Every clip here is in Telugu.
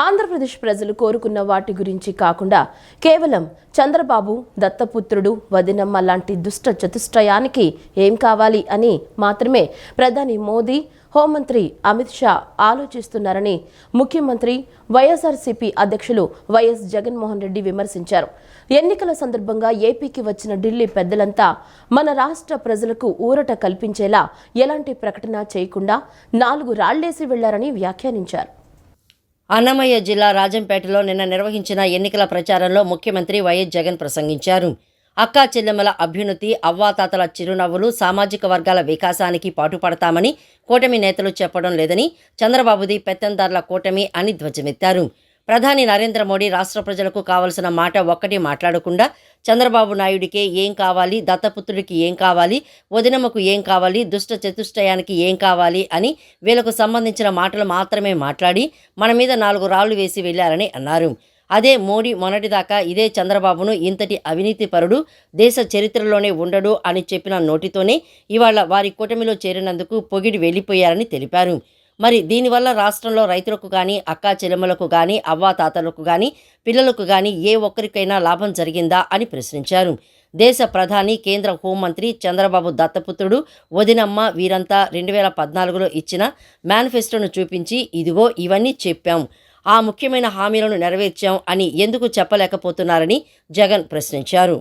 ఆంధ్రప్రదేశ్ ప్రజలు కోరుకున్న వాటి గురించి కాకుండా కేవలం చంద్రబాబు దత్తపుత్రుడు వదినమ్మ లాంటి దుష్ట చతుష్టయానికి ఏం కావాలి అని మాత్రమే ప్రధాని మోదీ హోంమంత్రి అమిత్ షా ఆలోచిస్తున్నారని ముఖ్యమంత్రి వైఎస్ఆర్సీపీ అధ్యక్షులు వైఎస్ జగన్మోహన్ రెడ్డి విమర్శించారు. ఎన్నికల సందర్భంగా ఏపీకి వచ్చిన ఢిల్లీ పెద్దలంతా మన రాష్ట్ర ప్రజలకు ఊరట కల్పించేలా ఎలాంటి ప్రకటన చేయకుండా 4 రాళ్లేసి వెళ్లారని వ్యాఖ్యానించారు. అన్నమయ్య జిల్లా రాజంపేటలో నిన్న నిర్వహించిన ఎన్నికల ప్రచారంలో ముఖ్యమంత్రి వైఎస్ జగన్ ప్రసంగించారు. అక్కా చెల్లెమ్మల అభ్యున్నతి, అవ్వాతాతల చిరునవ్వులు, సామాజిక వర్గాల వికాసానికి పాటుపడతామని కూటమి నేతలు చెప్పడం లేదని, చంద్రబాబుది పెత్తందార్ల కూటమి అని ధ్వజమెత్తారు. ప్రధాని నరేంద్ర మోడీ రాష్ట్ర ప్రజలకు కావలసిన మాట ఒక్కటి మాట్లాడకుండా చంద్రబాబు నాయుడికే ఏం కావాలి, దత్తపుత్రుడికి ఏం కావాలి, వదినమ్మకు ఏం కావాలి, దుష్ట చతుష్టయానికి ఏం కావాలి అని వీళ్లకు సంబంధించిన మాటలు మాత్రమే మాట్లాడి మన మీద 4 రాళ్లు వేసి వెళ్లారని అన్నారు. అదే మోడీ మొన్నటిదాకా ఇదే చంద్రబాబును ఇంతటి అవినీతి పరుడు దేశ చరిత్రలోనే ఉండడు అని చెప్పిన నోటితోనే ఇవాళ వారి కూటమిలో చేరినందుకు పొగిడి వెళ్లిపోయారని తెలిపారు. మరి దీనివల్ల రాష్ట్రంలో రైతులకు కానీ, అక్కా చెల్లెమ్మలకు కానీ, అవ్వాతాతలకు కానీ, పిల్లలకు కానీ ఏ ఒక్కరికైనా లాభం జరిగిందా అని ప్రశ్నించారు. దేశ ప్రధాని, కేంద్ర హోంమంత్రి చంద్రబాబు దత్తపుత్రుడు, వదినమ్మ వీరంతా 2014లో ఇచ్చిన మేనిఫెస్టోను చూపించి ఇదిగో ఇవన్నీ చెప్పాం, ఆ ముఖ్యమైన హామీలను నెరవేర్చాం అని ఎందుకు చెప్పలేకపోతున్నారని జగన్ ప్రశ్నించారు.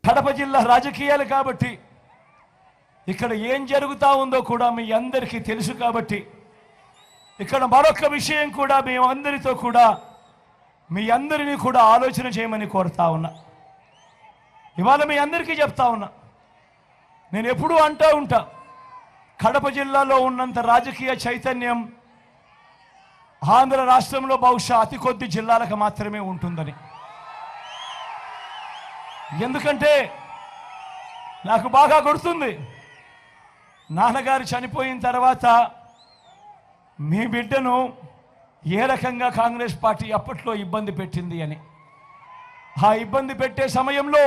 కడప జిల్లా రాజకీయాలు కాబట్టి ఇక్కడ ఏం జరుగుతూ ఉందో కూడా మీ అందరికీ తెలుసు కాబట్టి ఇక్కడ మరొక విషయం కూడా మేమందరితో కూడా మీ అందరినీ కూడా ఆలోచన చేయమని కోరుతా ఉన్నా. ఇవాళ మీ అందరికీ చెప్తా ఉన్నా, నేను ఎప్పుడూ అంటూ ఉంటా, కడప జిల్లాలో ఉన్నంత రాజకీయ చైతన్యం ఆంధ్ర రాష్ట్రంలో బహుశా అతి కొద్ది జిల్లాలకు మాత్రమే ఉంటుందని. ఎందుకంటే నాకు బాగా గుర్తుంది, నాన్నగారు చనిపోయిన తర్వాత మీ బిడ్డను ఏ రకంగా కాంగ్రెస్ పార్టీ అప్పట్లో ఇబ్బంది పెట్టింది అని. ఆ ఇబ్బంది పెట్టే సమయంలో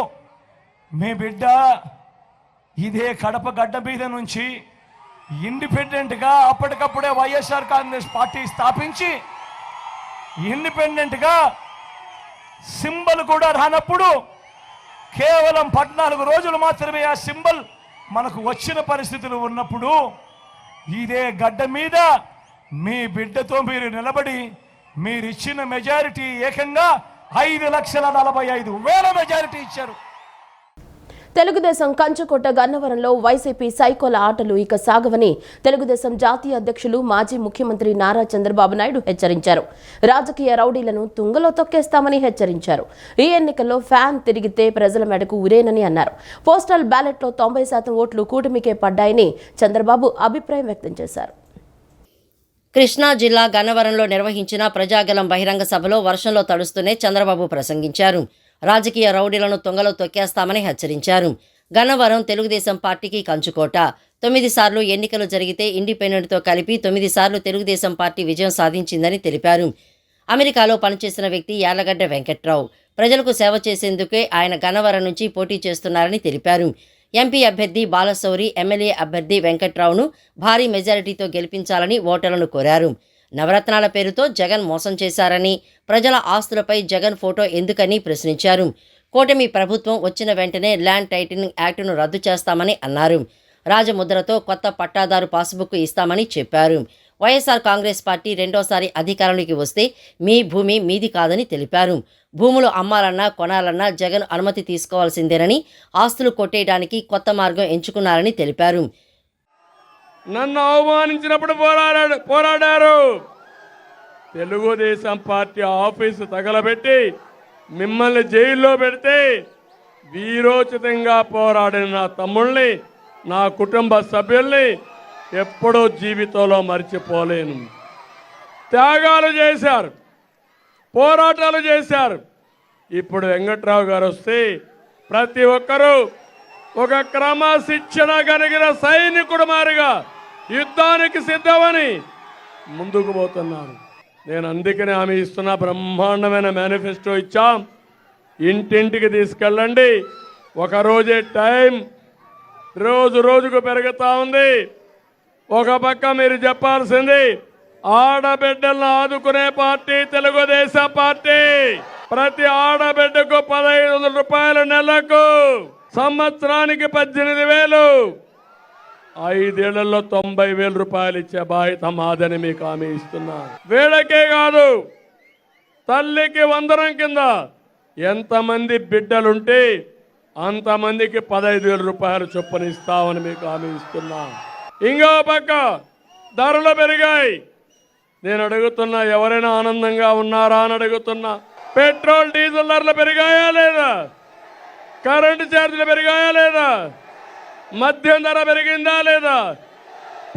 మీ బిడ్డ ఇదే కడప గడ్డ మీద నుంచి ఇండిపెండెంట్గా అప్పటికప్పుడే వైఎస్ఆర్ కాంగ్రెస్ పార్టీ స్థాపించి ఇండిపెండెంట్గా సింబల్ కూడా రానప్పుడు కేవలం 14 రోజులు మాత్రమే ఆ సింబల్ మనకు వచ్చిన పరిస్థితులు ఉన్నప్పుడు ఇదే గడ్డ మీద మీ బిడ్డతో మీరు నిలబడి మీరిచ్చిన మెజారిటీ ఏకంగా 5,45,000 మెజారిటీ ఇచ్చారు. తెలుగుదేశం కంచుకోట గన్నవరంలో వైసీపీ సైకోల ఆటలు ఇక సాగవని తెలుగుదేశం జాతీయ అధ్యక్షులు మాజీ ముఖ్యమంత్రి నారా చంద్రబాబు నాయుడు హెచ్చరించారు. రాజకీయ రౌడీలను తుంగలో తొక్కేస్తామని హెచ్చరించారు. ఈ ఎన్నికల్లో ఫ్యాన్ తిరిగితే ప్రజల మెడకు ఉరేనని అన్నారు. పోస్టల్ బ్యాలెట్లో 90% ఓట్లు కూటమికే పడ్డాయని చంద్రబాబు అభిప్రాయం వ్యక్తం చేశారు. కృష్ణా జిల్లా గన్నవరంలో నిర్వహించిన ప్రజాగలం బహిరంగ సభలో వర్షంలో తడుస్తూనే చంద్రబాబు ప్రసంగించారు. రాజకీయ రౌడీలను తుంగలో తొక్కేస్తామని హెచ్చరించారు. గన్నవరం తెలుగుదేశం పార్టీకి కంచుకోట. 9 సార్లు ఎన్నికలు జరిగితే ఇండిపెండెంట్తో కలిపి 9 సార్లు తెలుగుదేశం పార్టీ విజయం సాధించిందని తెలిపారు. అమెరికాలో పనిచేసిన వ్యక్తి యార్లగడ్డ వెంకట్రావు. ప్రజలకు సేవ చేసేందుకే ఆయన గన్నవరం నుంచి పోటీ చేస్తున్నారని తెలిపారు. ఎంపీ అభ్యర్థి బాలశౌరి, ఎమ్మెల్యే అభ్యర్థి వెంకట్రావును భారీ మెజారిటీతో గెలిపించాలని ఓటర్లను కోరారు. నవరత్నాల పేరుతో జగన్ మోసం చేశారని, ప్రజల ఆస్తులపై జగన్ ఫోటో ఎందుకని ప్రశ్నించారు. కూటమి ప్రభుత్వం వచ్చిన వెంటనే ల్యాండ్ టైటిలింగ్ యాక్టును రద్దు చేస్తామని అన్నారు. రాజముద్రతో కొత్త పట్టాదారు పాస్బుక్ ఇస్తామని చెప్పారు. వైఎస్ఆర్ కాంగ్రెస్ పార్టీ రెండోసారి అధికారంలోకి వస్తే మీ భూమి మీది కాదని తెలిపారు. భూములు అమ్మాలన్నా కొనాలన్నా జగన్ అనుమతి తీసుకోవాల్సిందేనని, ఆస్తులు కొట్టేయడానికి కొత్త మార్గం ఎంచుకున్నారని తెలిపారు. నన్ను అవమానించినప్పుడు పోరాడారు. తెలుగుదేశం పార్టీ ఆఫీసు తగలబెట్టి మిమ్మల్ని జైల్లో పెడితే వీరోచితంగా పోరాడిన నా తమ్ముళ్ళని, నా కుటుంబ సభ్యుల్ని ఎప్పుడూ జీవితంలో మర్చిపోలేను. త్యాగాలు చేశారు, పోరాటాలు చేశారు. ఇప్పుడు వెంకట్రావు గారు వస్తే ప్రతి ఒక్కరూ ఒక క్రమశిక్షణ కలిగిన సైనికుడు మారిగా యుద్ధానికి సిద్ధమని ముందుకు పోతున్నారు. నేను అందుకనే హామీ ఇస్తున్నా, బ్రహ్మాండమైన మేనిఫెస్టో ఇచ్చాం. ఇంటింటికి తీసుకెళ్ళండి. ఒక రోజే టైం, రోజు రోజుకు పెరుగుతూ ఉంది. ఒక పక్క మీరు చెప్పాల్సింది ఆడబిడ్డలను ఆదుకునే పార్టీ తెలుగుదేశం పార్టీ. ప్రతి ఆడబిడ్డకు 1500 రూపాయలు నెలకు, సంవత్సరానికి 18,000, 5 ఏళ్లలో 90,000 రూపాయలు ఇచ్చే బాధ్యత మాదని మీకు హామీ ఇస్తున్నా. వీళ్ళకే కాదు, తల్లికి వందనం కింద ఎంతమంది బిడ్డలుంటే అంతమందికి 15,000 రూపాయలు చొప్పున ఇస్తామని మీకు హామీ ఇస్తున్నా. ఇంకో పక్క ధరలు పెరిగాయి. నేను అడుగుతున్నా, ఎవరైనా ఆనందంగా ఉన్నారా అని అడుగుతున్నా. పెట్రోల్ డీజిల్ ధరలు పెరిగాయా లేదా? కరెంటు ఛార్జీలు పెరిగాయా లేదా? మద్యం ధర పెరిగిందా లేదా?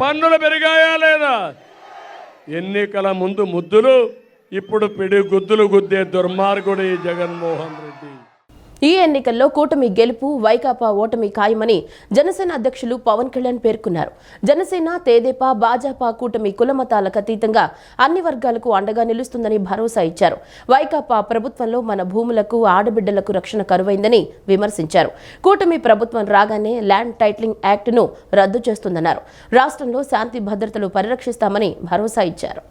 పన్నులు పెరిగాయా లేదా? ఎన్నికల ముందు ముద్దులు, ఇప్పుడు పిడి గుద్దులు గుద్దే దుర్మార్గుడు ఈ జగన్మోహన్ రెడ్డి. ఈ ఎన్నికల్లో కూటమి గెలుపు, వైకాపా ఓటమి ఖాయమని జనసేన అధ్యక్షులు పవన్ కళ్యాణ్ పేర్కొన్నారు. జనసేన, తెదేపా, భాజపా కూటమి కులమతాలకు అతీతంగా అన్ని వర్గాలకు అండగా నిలుస్తుందని భరోసా ఇచ్చారు. వైకాపా ప్రభుత్వంలో మన భూములకు, ఆడబిడ్డలకు రక్షణ కరువైందని విమర్శించారు. కూటమి ప్రభుత్వం రాగానే ల్యాండ్ టైటిలింగ్ యాక్ట్ను రద్దు చేస్తుందన్నారు. రాష్ట్రంలో శాంతి భద్రతలు పరిరక్షిస్తామని భరోసా ఇచ్చారు.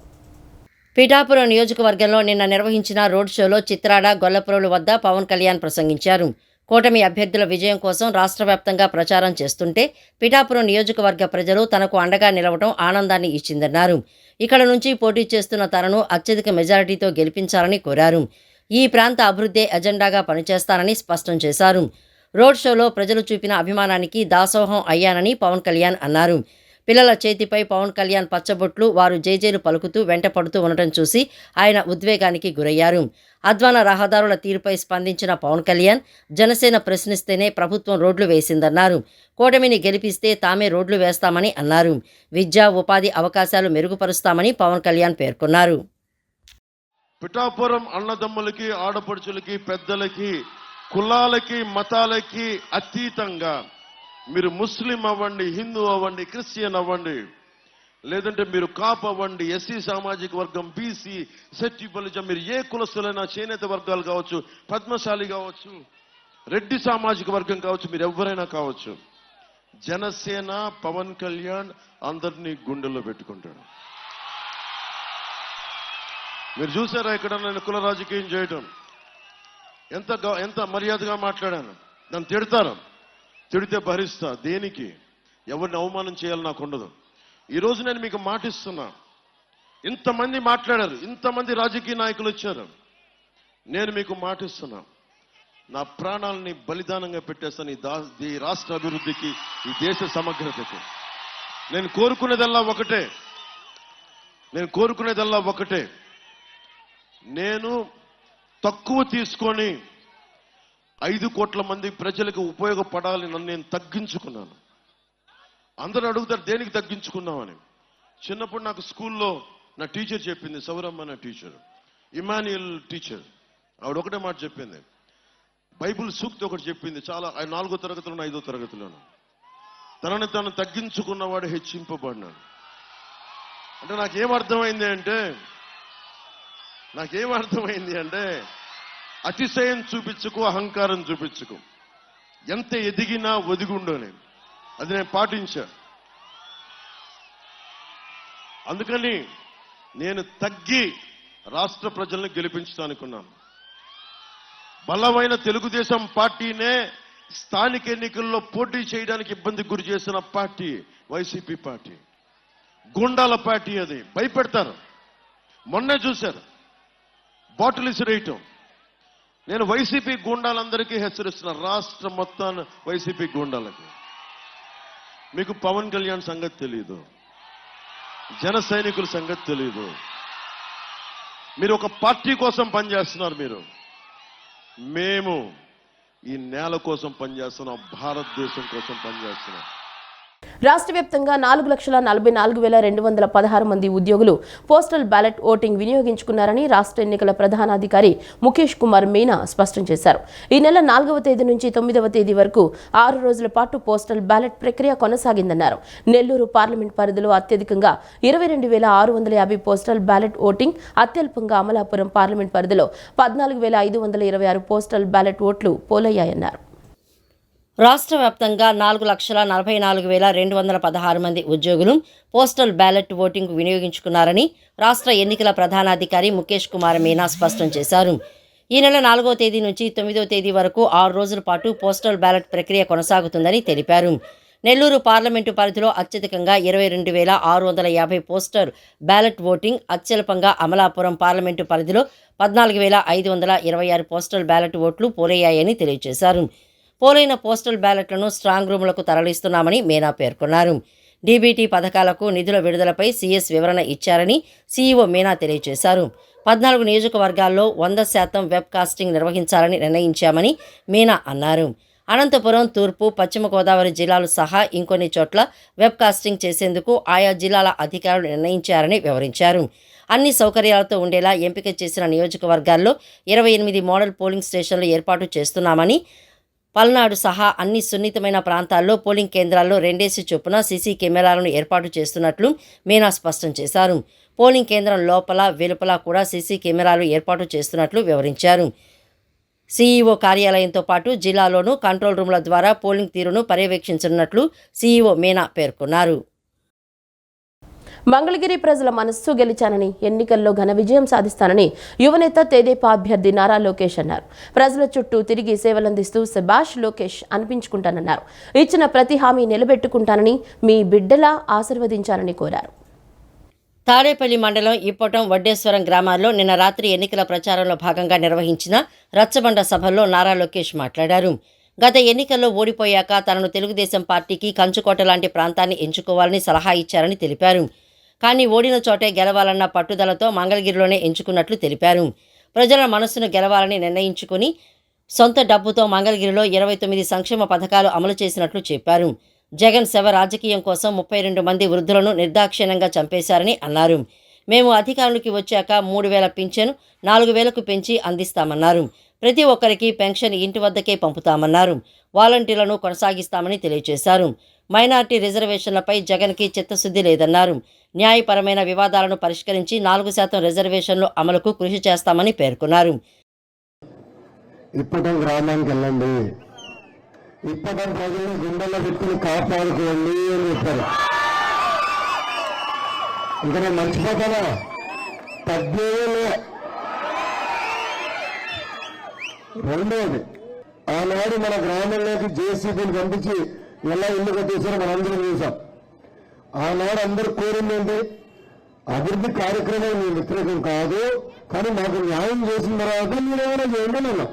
పిఠాపురం నియోజకవర్గంలో నిన్న నిర్వహించిన రోడ్ షోలో చిత్రాడ, గొల్లపురోలు వద్ద పవన్ కళ్యాణ్ ప్రసంగించారు. కూటమి అభ్యర్థుల విజయం కోసం రాష్ట్ర వ్యాప్తంగా ప్రచారం చేస్తుంటే పిఠాపురం నియోజకవర్గ ప్రజలు తనకు అండగా నిలవడం ఆనందాన్ని ఇచ్చిందన్నారు. ఇక్కడ నుంచి పోటీ చేస్తున్న తనను అత్యధిక మెజారిటీతో గెలిపించాలని కోరారు. ఈ ప్రాంత అభివృద్ధి ఎజెండాగా పనిచేస్తానని స్పష్టం చేశారు. రోడ్ షోలో ప్రజలు చూపిన అభిమానానికి దాసోహం అయ్యానని పవన్ కళ్యాణ్ అన్నారు. పిల్లల చేతిపై పవన్ కళ్యాణ్ పచ్చబొట్లు, వారు జేజేలు పలుకుతూ వెంట పడుతూ ఉండటం చూసి ఆయన ఉద్వేగానికి గురయ్యారు. అధ్వాన రహదారుల తీరుపై స్పందించిన పవన్ కళ్యాణ్, జనసేన ప్రశ్నిస్తేనే ప్రభుత్వం రోడ్లు వేసిందన్నారు. కూటమిని గెలిపిస్తే తామే రోడ్లు వేస్తామని అన్నారు. విద్యా, ఉపాధి అవకాశాలు మెరుగుపరుస్తామని పవన్ కళ్యాణ్ పేర్కొన్నారు. పిఠాపురం అన్నదమ్ములకి, ఆడపడుచులకి, పెద్దలకి, కులాలకి, మతాలకి అతీతంగా మీరు ముస్లిం అవ్వండి, హిందూ అవ్వండి, క్రిస్టియన్ అవ్వండి, లేదంటే మీరు కాప్ అవ్వండి, ఎస్సీ సామాజిక వర్గం, బీసీ, సెట్టి బలిజం, మీరు ఏ కులస్తులైనా, చేనేత వర్గాలు కావచ్చు, పద్మశాలి కావచ్చు, రెడ్డి సామాజిక వర్గం కావచ్చు, మీరు ఎవరైనా కావచ్చు, జనసేన పవన్ కళ్యాణ్ అందరినీ గుండెల్లో పెట్టుకుంటాడు. మీరు చూసారా ఇక్కడ నేను కుల రాజకీయం చేయటం? ఎంత మర్యాదగా మాట్లాడాను. నన్ను తిడతారు, తిడితే భరిస్తా. దేనికి? ఎవరిని అవమానం చేయాలి నాకు ఉండదు. ఈరోజు నేను మీకు మాటిస్తున్నా, ఇంతమంది మాట్లాడారు, ఇంతమంది రాజకీయ నాయకులు వచ్చారు, నేను మీకు మాటిస్తున్నా, నా ప్రాణాలని బలిదానంగా పెట్టేస్తాను ఈ రాష్ట్ర అభివృద్ధికి, ఈ దేశ సమగ్రతకి. నేను కోరుకునేదల్లా ఒకటే, నేను తక్కువ తీసుకొని 5 కోట్ల మంది ప్రజలకు ఉపయోగపడాలని నన్ను నేను తగ్గించుకున్నాను. అందరూ అడుగుతారు దేనికి తగ్గించుకున్నామని. చిన్నప్పుడు నాకు స్కూల్లో నా టీచర్ చెప్పింది, సౌరమ్మ నా టీచర్, ఇమాన్యుయల్ టీచర్, ఆవిడ ఒకటే మాట చెప్పింది, బైబుల్ సూక్తి ఒకటి చెప్పింది. చాలా 4వ తరగతిలోను 5వ తరగతిలోను, తనని తను తగ్గించుకున్నవాడు హెచ్చింపబడినాడు. అంటే నాకేమర్థమైంది అంటే అతిశయం చూపించుకు, అహంకారం చూపించుకు, ఎంత ఎదిగినా ఒదిగుండోని, అది నేను పాటించా. అందుకని నేను తగ్గి రాష్ట్ర ప్రజల్ని గెలిపించడానుకున్నాను. బలమైన తెలుగుదేశం పార్టీనే స్థానిక ఎన్నికల్లో పోటీ చేయడానికి ఇబ్బంది గురి చేసిన party YCP party. Gundala party, అది భయపెడతారు. మొన్నే చూశారు బాటిల్ ఇసిరేయటం. నేను వైసీపీ గుండాలందరికీ హెచ్చరిస్తున్నా, రాష్ట్రం మొత్తాన్ని వైసీపీ గుండాలకి. మీకు పవన్ కళ్యాణ్ సంగతి తెలియదు, జన సైనికుల సంగతి తెలియదు. మీరు ఒక పార్టీ కోసం పనిచేస్తున్నారు. మేము ఈ నేల కోసం పనిచేస్తున్నాం, భారతదేశం కోసం పనిచేస్తున్నాం. రాష్ట్ర వ్యాప్తంగా 4,44,216 మంది ఉద్యోగులు పోస్టల్ బ్యాలెట్ ఓటింగ్ వినియోగించుకున్నారని రాష్ట్ర ఎన్నికల ప్రధానాధికారి ముఖేష్ కుమార్ మీనా స్పష్టం చేశారు. ఈ నెల 4వ తేదీ నుంచి 9వ తేదీ వరకు 6 రోజుల పాటు పోస్టల్ బ్యాలెట్ ప్రక్రియ కొనసాగిందన్నారు. నెల్లూరు పార్లమెంట్ పరిధిలో అత్యధికంగా 22,650 పోస్టల్ బ్యాలెట్ ఓటింగ్, అత్యల్పంగా అమలాపురం పార్లమెంట్ పరిధిలో 14,526 పోస్టల్ బ్యాలెట్ ఓట్లు పోలయ్యాయన్నారు. రాష్ట్ర వ్యాప్తంగా 4,44,216 మంది ఉద్యోగులు పోస్టల్ బ్యాలెట్ ఓటింగ్కు వినియోగించుకున్నారని రాష్ట్ర ఎన్నికల ప్రధానాధికారి ముఖేష్ కుమార్ మీనా స్పష్టం చేశారు. ఈ నెల 4వ తేదీ నుంచి 9వ తేదీ వరకు 6 రోజుల పాటు పోస్టల్ బ్యాలెట్ ప్రక్రియ కొనసాగుతుందని తెలిపారు. నెల్లూరు పార్లమెంటు పరిధిలో అత్యధికంగా 22,650 పోస్టల్ బ్యాలెట్ ఓటింగ్, అత్యల్పంగా అమలాపురం పార్లమెంటు పరిధిలో 14,526 పోస్టల్ బ్యాలెట్ ఓట్లు పోలయ్యాయని తెలియజేశారు. పోలైన పోస్టల్ బ్యాలెట్లను స్ట్రాంగ్ రూములకు తరలిస్తున్నామని మీనా పేర్కొన్నారు. డీబీటీ పథకాలకు నిధుల విడుదలపై సీఎస్ వివరణ ఇచ్చారని సీఈఓ మీనా తెలియజేశారు. 14 నియోజకవర్గాల్లో 100% వెబ్ కాస్టింగ్ నిర్వహించాలని నిర్ణయించామని మీనా అన్నారు. అనంతపురం, తూర్పు, పశ్చిమ గోదావరి జిల్లాలు సహా ఇంకొన్ని చోట్ల వెబ్ కాస్టింగ్ చేసేందుకు ఆయా జిల్లాల అధికారులు నిర్ణయించారని వివరించారు. అన్ని సౌకర్యాలతో ఉండేలా ఎంపిక చేసిన నియోజకవర్గాల్లో 28 మోడల్ పోలింగ్ స్టేషన్లు ఏర్పాటు చేస్తున్నామని, పల్నాడు సహా అన్ని సున్నితమైన ప్రాంతాల్లో పోలింగ్ కేంద్రాల్లో 2 చొప్పున సీసీ కెమెరాలను ఏర్పాటు చేస్తున్నట్లు మీనా స్పష్టం చేశారు. పోలింగ్ కేంద్రం లోపల, వెలుపల కూడా సీసీ కెమెరాలు ఏర్పాటు చేస్తున్నట్లు వివరించారు. సీఈఓ కార్యాలయంతో పాటు జిల్లాలోనూ కంట్రోల్ రూమ్ల ద్వారా పోలింగ్ తీరును పర్యవేక్షించనున్నట్లు సీఈఓ మీనా పేర్కొన్నారు. మంగళగిరి ప్రజల మనస్సు గెలిచానని, ఎన్నికల్లో ఘన విజయం సాధిస్తానని యువనేత తెదేపా అభ్యర్థి నారా లోకేష్ అన్నారు. ప్రజల చుట్టూ తిరిగి సేవలందిస్తూ శభాష్ లోకేష్ అనిపించుకుంటానన్నారు. ఇచ్చిన ప్రతి హామీ నిలబెట్టుకుంటానని, మీ బిడ్డలా ఆశీర్వదించాలని కోరారు. తాడేపల్లి మండలం ఇప్పటం, వడ్డేశ్వరం గ్రామాల్లో నిన్న రాత్రి ఎన్నికల ప్రచారంలో భాగంగా నిర్వహించిన రచ్చబండ సభల్లో నారా లోకేష్ మాట్లాడారు. గత ఎన్నికల్లో ఓడిపోయాక తనను తెలుగుదేశం పార్టీకి కంచుకోట లాంటి ప్రాంతాన్ని ఎంచుకోవాలని సలహా ఇచ్చారని తెలిపారు. కానీ ఓడిన చోటే గెలవాలన్న పట్టుదలతో మంగళగిరిలోనే ఎంచుకున్నట్లు తెలిపారు. ప్రజల మనస్సును గెలవాలని నిర్ణయించుకుని సొంత డబ్బుతో మంగళగిరిలో 29 సంక్షేమ పథకాలు అమలు చేసినట్లు చెప్పారు. జగన్ శవ రాజకీయం కోసం 32 మంది వృద్ధులను నిర్దాక్షిణ్యంగా చంపేశారని అన్నారు. మేము అధికారులకి వచ్చాక 3,000 పింఛను 4,000కు పెంచి అందిస్తామన్నారు. ప్రతి ఒక్కరికి పెన్షన్ ఇంటి వద్దకే పంపుతామన్నారు. వాలంటీర్లను కొనసాగిస్తామని తెలియజేశారు. మైనార్టీ రిజర్వేషన్లపై జగన్కి చిత్తశుద్ధి లేదన్నారు. న్యాయపరమైన వివాదాలను పరిష్కరించి 4% రిజర్వేషన్లు అమలుకు కృషి చేస్తామని పేర్కొన్నారు. ఇప్పటం గ్రామానికి వెళ్ళండి, ఇప్పటం ప్రజల్ని గుండెల్లో పెట్టుకుని కాపాడుకోండి అని చెప్పారు. ఇంకా నేను మర్చిపోతానా? 17 రెండోది, ఆనాడు మన గ్రామంలోకి జేసీబీని పంపించి ఎలా ఇల్లు కట్టేశారో మనందరం చూసాం. ఆనాడు అందరూ కోరింది ఏంటి? అభివృద్ధి కార్యక్రమం మీ వ్యతిరేకం కాదు, కానీ మాకు న్యాయం చేసిన తర్వాత మీరేమైనా చేయండి అన్నాం.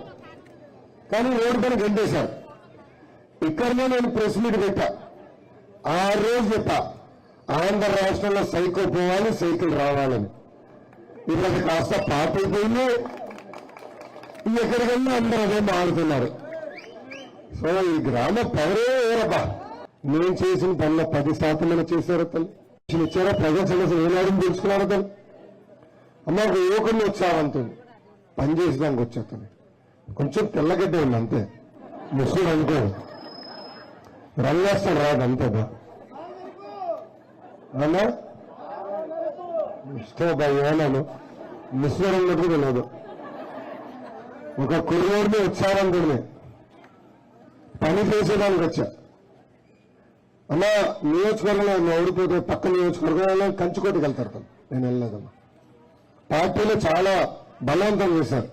కానీ రోడ్డు పైన గంటేశారు. ఇక్కడనే నేను ప్రెస్ మీట్ పెట్టా. ఆ రోజు చెప్పా, ఆంధ్ర రాష్ట్రంలో సైకిల్ పోవాలి, సైకిల్ రావాలని. ఇప్పుడు అది కాస్త పాత అయిపోయింది. ఎక్కడికన్నా అందరూ అదే మాడుతున్నారు. సో ఈ గ్రామ పవరే ఏరబ్బా. నేను చేసిన పనుల 10% చేశారు. తల్లి ఇచ్చారా? ప్రజల సమస్యలు ఏనాడు తెలుసుకున్నారో తల్లి. అమ్మ, ఒక యువకుడిని వచ్చావంతుంది, పని చేసేదానికి వచ్చేస్తాను. కొంచెం తెల్లగడ్డ ఉంది అంతే, ముస్లిం అనుకో, రంగేస్తాడు రాదు అంతేదా అన్నా. ఇష్టం ఏమన్నాను, ముస్లిం రంగకు తెలియదు. ఒక కుర్రోడిని వచ్చారంటుడిని పని చేసేదానికి వచ్చా. అమ్మా, నియోజకవర్గంలో నేను ఓడిపోతే పక్క నియోజకవర్గంలో కంచుకోటికి వెళ్తారు. నేను వెళ్ళలేదమ్మా. పార్టీలో చాలా బలవంతం చేశారు.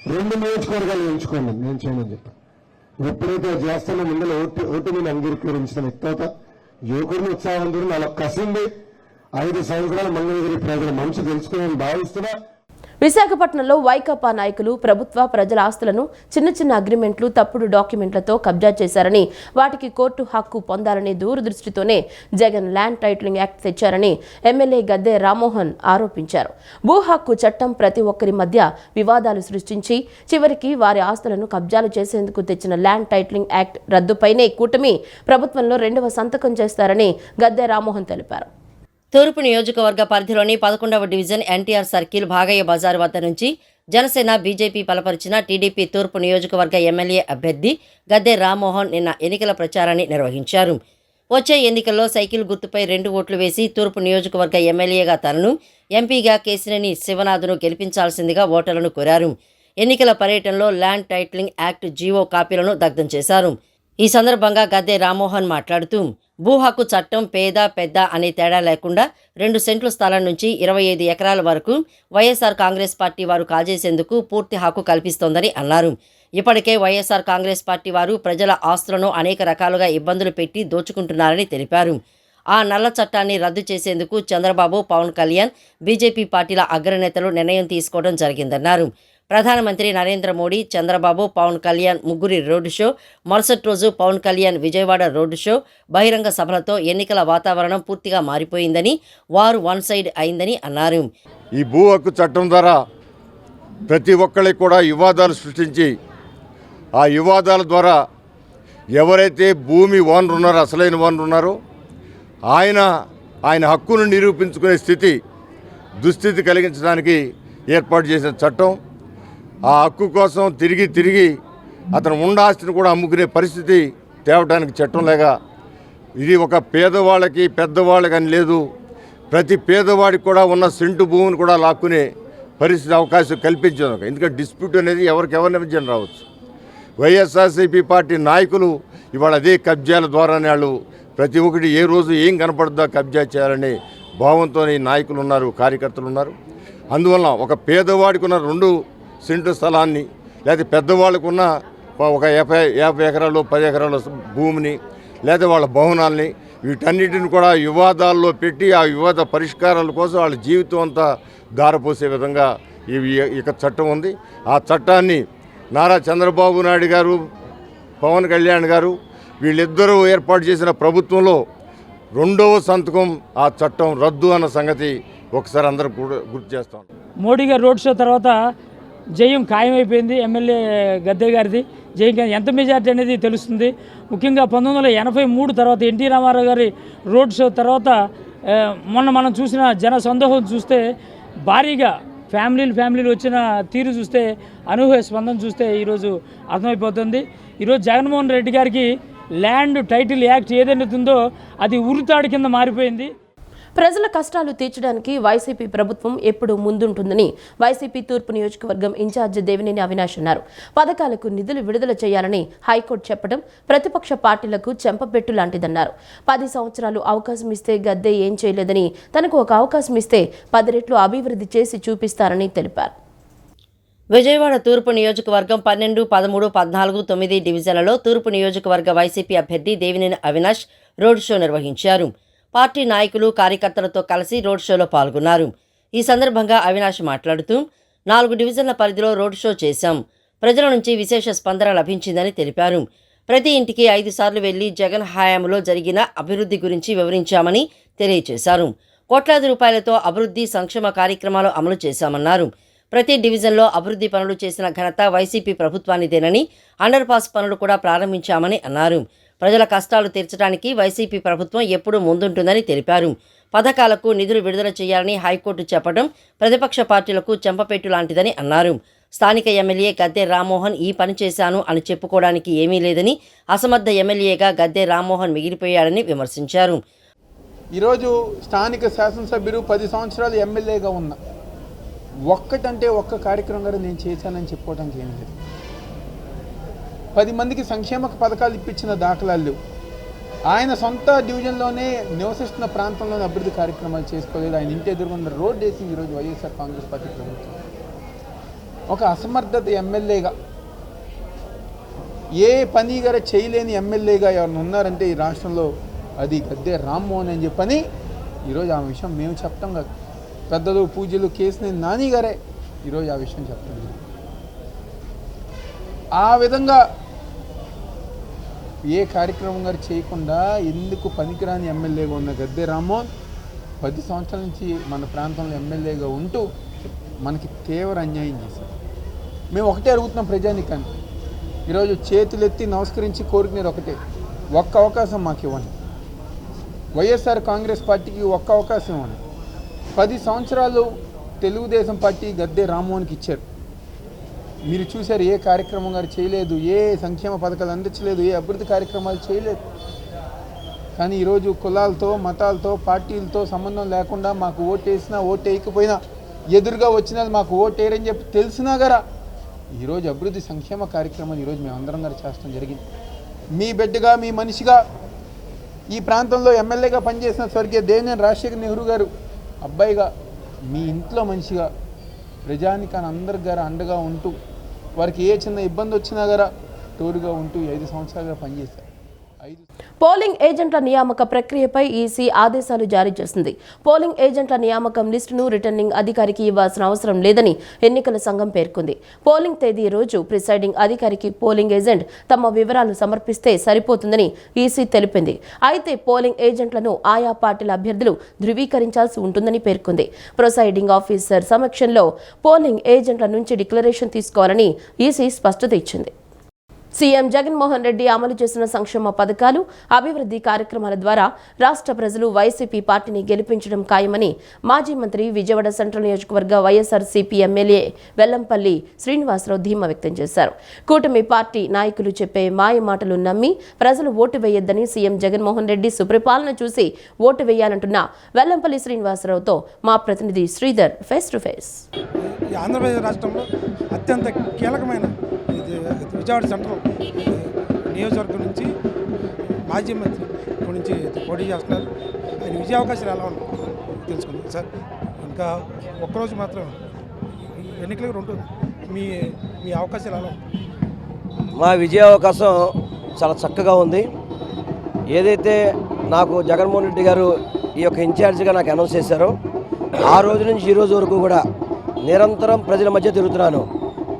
2 నియోజకవర్గాలు ఎంచుకోండి, నేను చేయమని చెప్పాను. ఎప్పుడైతే చేస్తానో ముందర ఓటు మీద అంగీకరించిన వ్యక్తత యువకుడిని ఉత్సాహవంతుడు నాకు కసింది. 5 సంవత్సరాల మంగళగిరి ప్రజల మనసు తెలుసుకోవాలని భావిస్తున్నా. విశాఖపట్నంలో వైకాపా నాయకులు ప్రభుత్వ ప్రజల ఆస్తులను చిన్న అగ్రిమెంట్లు, తప్పుడు డాక్యుమెంట్లతో కబ్జా చేశారని, వాటికి కోర్టు హక్కు పొందాలనే దూరదృష్టితోనే జగన్ ల్యాండ్ టైటిలింగ్ యాక్ట్ తెచ్చారని ఎమ్మెల్యే గద్దె రామ్మోహన్ ఆరోపించారు. భూ హక్కు చట్టం ప్రతి ఒక్కరి మధ్య వివాదాలు సృష్టించి చివరికి వారి ఆస్తులను కబ్జాలు చేసేందుకు తెచ్చిన ల్యాండ్ టైటిలింగ్ యాక్ట్ రద్దుపైనే కూటమి ప్రభుత్వంలో 2వ సంతకం చేస్తారని గద్దె రామ్మోహన్ తెలిపారు. తూర్పు నియోజకవర్గ పరిధిలోని 11వ డివిజన్ ఎన్టీఆర్ సర్కిల్ భాగయ్య బజార్ వద్ద నుంచి జనసేన, బీజేపీ బలపరిచిన టీడీపీ తూర్పు నియోజకవర్గ ఎమ్మెల్యే అభ్యర్థి గద్దె రామ్మోహన్ నిన్న ఎన్నికల ప్రచారాన్ని నిర్వహించారు. వచ్చే ఎన్నికల్లో సైకిల్ గుర్తుపై 2 ఓట్లు వేసి తూర్పు నియోజకవర్గ ఎమ్మెల్యేగా తనను, ఎంపీగా కేశినేని శివనాథ్ను గెలిపించాల్సిందిగా ఓటర్లను కోరారు. ఎన్నికల పర్యటనలో ల్యాండ్ టైటిలింగ్ యాక్ట్ జీవో కాపీలను దగ్ధం చేశారు. ఈ సందర్భంగా గద్దె రామ్మోహన్ మాట్లాడుతూ భూ హక్కు చట్టం పేద పెద్ద అనే తేడా లేకుండా 2 సెంట్ల స్థలం నుంచి 25 ఎకరాల వరకు వైఎస్ఆర్ కాంగ్రెస్ పార్టీ వారు కాజేసేందుకు పూర్తి హక్కు కల్పిస్తోందని అన్నారు. ఇప్పటికే వైఎస్ఆర్ కాంగ్రెస్ పార్టీ వారు ప్రజల ఆస్తులను అనేక రకాలుగా ఇబ్బందులు పెట్టి దోచుకుంటున్నారని తెలిపారు. ఆ నల్ల చట్టాన్ని రద్దు చేసేందుకు చంద్రబాబు, పవన్ కళ్యాణ్, బీజేపీ పార్టీల అగ్రనేతలు నిర్ణయం తీసుకోవడం జరిగిందన్నారు. ప్రధానమంత్రి నరేంద్ర మోడీ, చంద్రబాబు, పవన్ కళ్యాణ్ ముగ్గురి రోడ్డు షో, మరుసటి రోజు పవన్ కళ్యాణ్ విజయవాడ రోడ్డు షో, బహిరంగ సభలతో ఎన్నికల వాతావరణం పూర్తిగా మారిపోయిందని, వారు వన్ సైడ్ అయిందని అన్నారు. ఈ భూ హక్కు చట్టం ద్వారా ప్రతి ఒక్కరికి కూడా వివాదాలు సృష్టించి ఆ వివాదాల ద్వారా ఎవరైతే భూమి ఓనర్ ఉన్నారో, అసలైన ఓనర్ ఉన్నారో ఆయన హక్కును నిరూపించుకునే దుస్థితి కలిగించడానికి ఏర్పాటు చేసిన చట్టం. ఆ హక్కు కోసం తిరిగి అతను ఉండాస్తిని కూడా అమ్ముకునే పరిస్థితి తేవడానికి చట్టం లేక ఇది ఒక పేదవాళ్ళకి పెద్దవాళ్ళకి అని లేదు, ప్రతి పేదవాడికి కూడా ఉన్న సెంటు భూమిని కూడా లాక్కునే పరిస్థితి అవకాశం కల్పించారు. ఎందుకంటే డిస్ప్యూట్ అనేది ఎవరి మధ్య రావచ్చు. వైఎస్ఆర్సీపీ పార్టీ నాయకులు ఇవాళ అదే కబ్జాల ద్వారానే వాళ్ళు ప్రతి ఒక్కటి ఏ రోజు ఏం కనపడుతుందో కబ్జా చేయాలనే భావంతో ఈ నాయకులు ఉన్నారు, కార్యకర్తలు ఉన్నారు. అందువల్ల ఒక పేదవాడికి ఉన్న 2 సెంటు స్థలాన్ని లేదా పెద్దవాళ్ళకు ఉన్న ఒక 50 ఎకరాలు 10 ఎకరాల భూమిని లేదా వాళ్ళ భవనాల్ని వీటన్నిటిని కూడా వివాదాల్లో పెట్టి ఆ వివాద పరిష్కారాల కోసం వాళ్ళ జీవితం అంతా దారపోసే విధంగా ఇక చట్టం ఉంది. ఆ చట్టాన్ని నారా చంద్రబాబు నాయుడు గారు, పవన్ కళ్యాణ్ గారు వీళ్ళిద్దరూ ఏర్పాటు చేసిన ప్రభుత్వంలో 2వ సంతకం ఆ చట్టం రద్దు అన్న సంగతి ఒకసారి అందరూ గుర్తు చేస్తాం. మోడీ గారు రోడ్ షో తర్వాత జయం ఖాయమైపోయింది. ఎమ్మెల్యే గద్దె గారిది జయం ఎంత మెజార్టీ అనేది తెలుస్తుంది. ముఖ్యంగా 1983 తర్వాత ఎన్టీ రామారావు గారి రోడ్ షో తర్వాత మనం చూసిన జన సందోహం చూస్తే భారీగా ఫ్యామిలీలు వచ్చిన తీరు చూస్తే, అనూహ్య స్పందన చూస్తే ఈరోజు అర్థమైపోతుంది. ఈరోజు జగన్మోహన్ రెడ్డి గారికి ల్యాండ్ టైటిల్ యాక్ట్ ఏదైతే ఉందో అది ఉరితాడు కింద మారిపోయింది. ప్రజల కష్టాలు తీర్చడానికి వైసీపీ ప్రభుత్వం ఎప్పుడూ ముందుంటుందని వైసీపీ తూర్పు నియోజకవర్గం ఇన్ఛార్జి దేవినేని అవినాష్ అన్నారు. పథకాలకు నిధులు విడుదల చేయాలని హైకోర్టు చెప్పడం ప్రతిపక్ష పార్టీలకు చెంపపెట్టు లాంటిదన్నారు. 10 సంవత్సరాలు అవకాశం ఇస్తే గద్దె ఏం చేయలేదని, తనకు ఒక అవకాశం ఇస్తే 10 రెట్లు అభివృద్ధి చేసి చూపిస్తారని తెలిపారు. విజయవాడ తూర్పు నియోజకవర్గం 12, 13, 14, 9 డివిజన్లలో తూర్పు నియోజకవర్గ వైసీపీ అభ్యర్థి దేవినేని అవినాష్ రోడ్ షో నిర్వహించారు. పార్టీ నాయకులు, కార్యకర్తలతో కలిసి రోడ్ షోలో పాల్గొన్నారు. ఈ సందర్భంగా అవినాష్ మాట్లాడుతూ 4 డివిజన్ల పరిధిలో రోడ్ షో చేశాం. ప్రజల నుంచి విశేష స్పందన లభించిందని తెలిపారు. ప్రతి ఇంటికి 5 సార్లు వెళ్లి జగన్ హయాంలో జరిగిన అభివృద్ధి గురించి వివరించామని తెలియజేశారు. కోట్లాది రూపాయలతో అభివృద్ధి సంక్షేమ కార్యక్రమాలు అమలు చేశామన్నారు. ప్రతి డివిజన్లో అభివృద్ధి పనులు చేసిన ఘనత వైసీపీ ప్రభుత్వానిదేనని, అండర్ పాస్ పనులు కూడా ప్రారంభించామని అన్నారు. ప్రజల కష్టాలు తీర్చడానికి వైసీపీ ప్రభుత్వం ఎప్పుడూ ముందుంటుందని తెలిపారు. పథకాలకు నిధులు విడుదల చేయాలని హైకోర్టు చెప్పడం ప్రతిపక్ష పార్టీలకు చెంపపెట్టు లాంటిదని అన్నారు. స్థానిక ఎమ్మెల్యే గద్దె రామ్మోహన్ ఈ పని చేశాను అని చెప్పుకోవడానికి ఏమీ లేదని, అసమర్థ ఎమ్మెల్యేగా గద్దె రామ్మోహన్ మిగిలిపోయాడని విమర్శించారు. ఈరోజు స్థానిక శాసనసభ్యుడు 10 సంవత్సరాలు ఎమ్మెల్యేగా ఉన్న ఒక్క కార్యక్రమం గారు నేను చేశానని చెప్పుకోవడానికి ఏం లేదు. 10 మందికి సంక్షేమ పథకాలు ఇప్పించిన దాఖలాలు లేవు. ఆయన సొంత డివిజన్లోనే నివసిస్తున్న ప్రాంతంలోనే అభివృద్ధి కార్యక్రమాలు చేసుకోలేదు. ఆయన ఇంటి ఎదురుగున్న రోడ్ వేసింది ఈరోజు వైఎస్ఆర్ కాంగ్రెస్ పార్టీ ప్రభుత్వం. ఒక అసమర్థత ఎమ్మెల్యేగా, ఏ పని గారు చేయలేని ఎమ్మెల్యేగా ఎవరైనా ఉన్నారంటే ఈ రాష్ట్రంలో అది గద్దె రామ్మోహన్ అని చెప్పని ఈరోజు ఆ విషయం మేము చెప్తాం కాదు, పెద్దలు పూజలు కేసినేని నాని గారే ఈరోజు ఆ విషయం చెప్తాం. ఆ విధంగా ఏ కార్యక్రమం గారు చేయకుండా ఎందుకు పనికిరాని ఎమ్మెల్యేగా ఉన్న గద్దె రామ్మోహన్ 10 సంవత్సరాల నుంచి మన ప్రాంతంలో ఎమ్మెల్యేగా ఉంటూ మనకి తీవ్ర అన్యాయం చేశారు. మేము ఒకటే అడుగుతున్నాం ప్రజానికాన్ని, ఈరోజు చేతులెత్తి నమస్కరించి కోరుకునేది ఒకటే, ఒక్క అవకాశం మాకు ఇవ్వండి. వైఎస్ఆర్ కాంగ్రెస్ పార్టీకి ఒక్క అవకాశం ఇవ్వండి. 10 సంవత్సరాలు తెలుగుదేశం పార్టీ గద్దె రామ్మోహన్కి ఇచ్చారు. మీరు చూశారు, ఏ కార్యక్రమం గారు చేయలేదు, ఏ సంక్షేమ పథకాలు అందించలేదు, ఏ అభివృద్ధి కార్యక్రమాలు చేయలేదు. కానీ ఈరోజు కులాలతో, మతాలతో, పార్టీలతో సంబంధం లేకుండా మాకు ఓటేసినా ఓటు వేయకపోయినా ఎదురుగా వచ్చినా మాకు ఓటేరని చెప్పి తెలిసినా గారా ఈరోజు అభివృద్ధి సంక్షేమ కార్యక్రమాలు ఈరోజు మేమందరం గారు చేస్తాం జరిగింది. మీ బిడ్డగా, మీ మనిషిగా, ఈ ప్రాంతంలో ఎమ్మెల్యేగా పనిచేసిన స్వర్గీయ దేవినేని రాజశేఖర్ నెహ్రూ గారు అబ్బాయిగా, మీ ఇంట్లో మనిషిగా, ప్రజానికాన్ని అందరి గారు అండగా ఉంటూ, వారికి ఏ చిన్న ఇబ్బంది వచ్చినా గారా తోడుగా ఉంటూ 5 సంవత్సరాలుగా పనిచేశారు. పోలింగ్ ఏజెంట్ల నియామక ప్రక్రియపై ఈసీ ఆదేశాలు జారీ చేసింది. పోలింగ్ ఏజెంట్ల నియామకం లిస్టును రిటర్నింగ్ అధికారికి ఇవ్వాల్సిన అవసరం లేదని ఎన్నికల సంఘం పేర్కొంది. పోలింగ్ తేదీ రోజు ప్రిసైడింగ్ అధికారికి పోలింగ్ ఏజెంట్ తమ వివరాలు సమర్పిస్తే సరిపోతుందని ఈసీ తెలిపింది. అయితే పోలింగ్ ఏజెంట్లను ఆయా పార్టీల అభ్యర్థులు ధృవీకరించాల్సి ఉంటుందని పేర్కొంది. ప్రిసైడింగ్ ఆఫీసర్ సమక్షంలో పోలింగ్ ఏజెంట్ల నుంచి డిక్లరేషన్ తీసుకోవాలని ఈసీ స్పష్టత ఇచ్చింది. సీఎం జగన్మోహన్ రెడ్డి అమలు చేసిన సంక్షేమ పథకాలు, అభివృద్ధి కార్యక్రమాల ద్వారా రాష్ట్ర ప్రజలు వైసీపీ పార్టీని గెలిపించడం ఖాయమని మాజీ మంత్రి, విజయవాడ సెంట్రల్ నియోజకవర్గ వైఎస్ఆర్సీపీ ఎమ్మెల్యే వెల్లంపల్లి శ్రీనివాసరావు ధీమా వ్యక్తం చేశారు. కూటమి పార్టీ నాయకులు చెప్పే మాయ మాటలు నమ్మి ప్రజలు ఓటు వేయొద్దని సీఎం జగన్మోహన్ రెడ్డి సుపరిపాలన చూసి ఓటు వేయాలంటున్న వెల్లంపల్లి శ్రీనివాసరావుతో మా ప్రతినిధి Sridhar face to face. Andhra Pradesh రాష్ట్రంలో అత్యంత కీలకమైన విజయవాడ సెంట్రల్ నియోజకవర్గం నుంచి మాజీ మంత్రి నుంచి పోటీ చేస్తున్నారు. ఆయన విజయ అవకాశాలు ఎలా ఉన్నాయి తెలుసుకుందాం సార్. ఇంకా ఒక్కరోజు మాత్రం ఎన్నికలకు ఉంటుంది, మీ మీ అవకాశాలు ఎలా ఉన్నాయి? మా విజయ అవకాశం చాలా చక్కగా ఉంది. ఏదైతే నాకు జగన్మోహన్ రెడ్డి గారు ఈ యొక్క ఇన్ఛార్జిగా నాకు అనౌన్స్ చేశారో ఆ రోజు నుంచి ఈ రోజు వరకు కూడా నిరంతరం ప్రజల మధ్య తిరుగుతున్నాను.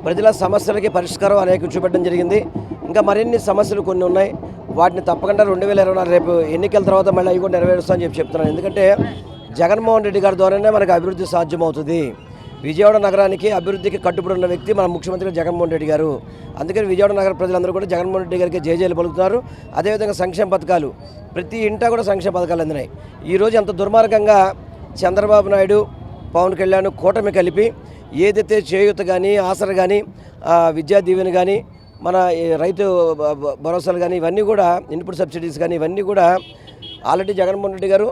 ప్రజల సమస్యలకి పరిష్కారం అనేక చూపెట్టడం జరిగింది. ఇంకా మరిన్ని సమస్యలు కొన్ని ఉన్నాయి, వాటిని తప్పకుండా 2024 రేపు ఎన్నికల తర్వాత మళ్ళీ అవి కూడా నెరవేరుస్తామని చెప్తున్నాను. ఎందుకంటే జగన్మోహన్ రెడ్డి గారి ద్వారానే మనకు అభివృద్ధి సాధ్యమవుతుంది. విజయవాడ నగరానికి అభివృద్ధికి కట్టుబడి ఉన్న వ్యక్తి మన ముఖ్యమంత్రి జగన్మోహన్ రెడ్డి గారు. అందుకని విజయవాడ నగర ప్రజలందరూ కూడా జగన్మోహన్ రెడ్డి గారికి జయజయలు పలుకుతున్నారు. అదేవిధంగా సంక్షేమ పథకాలు, ప్రతి ఇంటా కూడా సంక్షేమ పథకాలు అందినాయి. ఈరోజు అంత దుర్మార్గంగా చంద్రబాబు నాయుడు, పవన్ కళ్యాణ్ కూటమి కలిపి ఏదైతే చేయూత కానీ, ఆసరా కానీ, విద్యా దీవెన కానీ, మన రైతు భరోసాలు కానీ, ఇవన్నీ కూడా ఇన్పుట్ సబ్సిడీస్ కానీ, ఇవన్నీ కూడా ఆల్రెడీ జగన్మోహన్ రెడ్డి గారు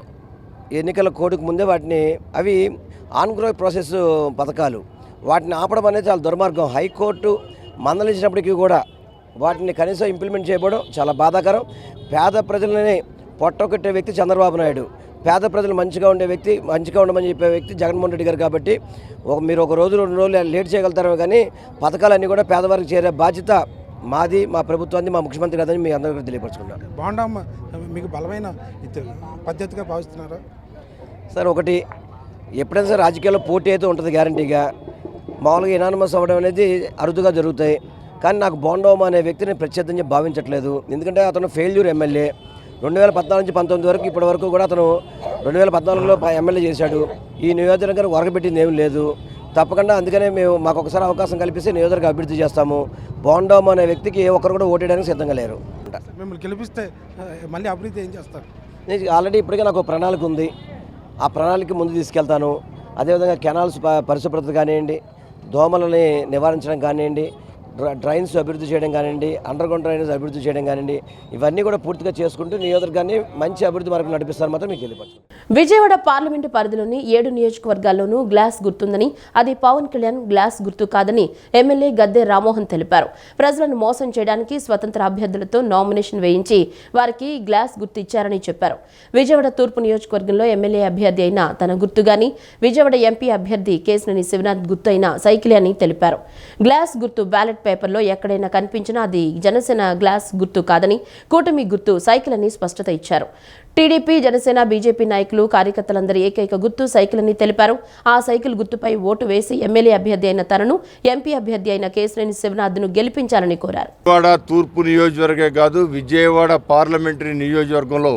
ఎన్నికల కోడ్కు ముందే వాటిని, అవి ఆన్ గ్రోయింగ్ ప్రాసెస్ పథకాలు, వాటిని ఆపడం అనేది చాలా దుర్మార్గం. హైకోర్టు మందలించినప్పటికీ కూడా వాటిని కనీసం ఇంప్లిమెంట్ చేయబడడం చాలా బాధాకరం. పేద ప్రజలని పొట్టకొట్టే వ్యక్తి చంద్రబాబు నాయుడు, పేద ప్రజలు మంచిగా ఉండే వ్యక్తి, మంచిగా ఉండమని చెప్పే వ్యక్తి జగన్మోహన్ రెడ్డి గారు. కాబట్టి మీరు ఒక రోజు 2 రోజులు లేట్ చేయగలుగుతారో కానీ పథకాలన్నీ కూడా పేదవారికి చేరే బాధ్యత మాది, మా ప్రభుత్వాన్ని, మా ముఖ్యమంత్రి గారిని మీ అందరికీ తెలియపరుచుకున్నాను. బాండా మీకు బలమైన పద్ధతిగా భావిస్తున్నారా సార్? ఒకటి, ఎప్పుడైనా సరే రాజకీయాల్లో పోటీ అయితే ఉంటుంది గ్యారంటీగా. మామూలుగా ఇనానిమస్ అవ్వడం అనేది అరుదుగా జరుగుతాయి. కానీ నాకు బోండోమ అనే వ్యక్తిని ప్రత్యేకంగా భావించట్లేదు. ఎందుకంటే అతను ఫెయిల్యూర్ ఎమ్మెల్యే. 2014 నుంచి 19 వరకు ఇప్పటి వరకు కూడా అతను 2014లో ఎమ్మెల్యే చేశాడు. ఈ నియోజకవర్గానికి వరకబెట్టింది ఏమీ లేదు. తప్పకుండా అందుకనే మాకు ఒకసారి అవకాశం కల్పిస్తే నియోజకవర్గ అభివృద్ధి చేస్తాము. బోండోమ అనే వ్యక్తికి ఏ ఒక్కరు కూడా ఓటేయడానికి సిద్ధంగా లేరు. మిమ్మల్ని గెలిపిస్తే మళ్ళీ అభివృద్ధి ఏం చేస్తారు? ఆల్రెడీ ఇప్పటికే నాకు ప్రణాళిక ఉంది. ఆ ప్రణాళిక ముందు తీసుకెళ్తాను. అదేవిధంగా కెనాల్స్ పరిశుభ్రత కానివ్వండి, దోమలని నివారించడం కానివ్వండి, డ్రైన్స్ అభివృద్ధి చేయడం కానివ్వండి, అండర్ గ్రౌండ్ డ్రైనేజ్ అభివృద్ధి చేయడం కానివ్వండి, ఇవన్నీ కూడా పూర్తిగా చేసుకుంటూ నియోజకవర్గాన్ని మంచి అభివృద్ధి మార్గం నడిపిస్తారు మాత్రం మీకు తెలియపరచు. విజయవాడ పార్లమెంటు పరిధిలోని 7 నియోజకవర్గాల్లోనూ గ్లాస్ గుర్తుందని, అది పవన్ కళ్యాణ్ గ్లాస్ గుర్తు కాదని ఎమ్మెల్యే గద్దె రామ్మోహన్ తెలిపారు. ప్రజలను మోసం చేయడానికి స్వతంత్ర అభ్యర్థులతో నామినేషన్ వేయించి వారికి గ్లాస్ గుర్తు ఇచ్చారని చెప్పారు. విజయవాడ తూర్పు నియోజకవర్గంలో ఎమ్మెల్యే అభ్యర్థి అయిన తన గుర్తు గాని, విజయవాడ ఎంపీ అభ్యర్థి కేశినేని శివనాథ్ గుర్తు అయిన సైకిల్ అని తెలిపారు. గ్లాస్ గుర్తు బ్యాలెట్ పేపర్లో ఎక్కడైనా కనిపించినా అది జనసేన గ్లాస్ గుర్తు కాదని, కూటమి గుర్తు సైకిల్ అని స్పష్టత ఇచ్చారు. టీడీపీ, జనసేన, బీజేపీ నాయకులు, కార్యకర్తలందరి ఏకైక గుర్తు సైకిల్ అని తెలిపారు. ఆ సైకిల్ గుర్తుపై ఓటు వేసి ఎమ్మెల్యే అభ్యర్థి అయిన తనను, ఎంపీ అభ్యర్థి అయిన కేశినేని శివనాథ్ను గెలిపించాలని కోరారు. విజయవాడ తూర్పు నియోజకవర్గమే కాదు, విజయవాడ పార్లమెంటరీ నియోజకవర్గంలో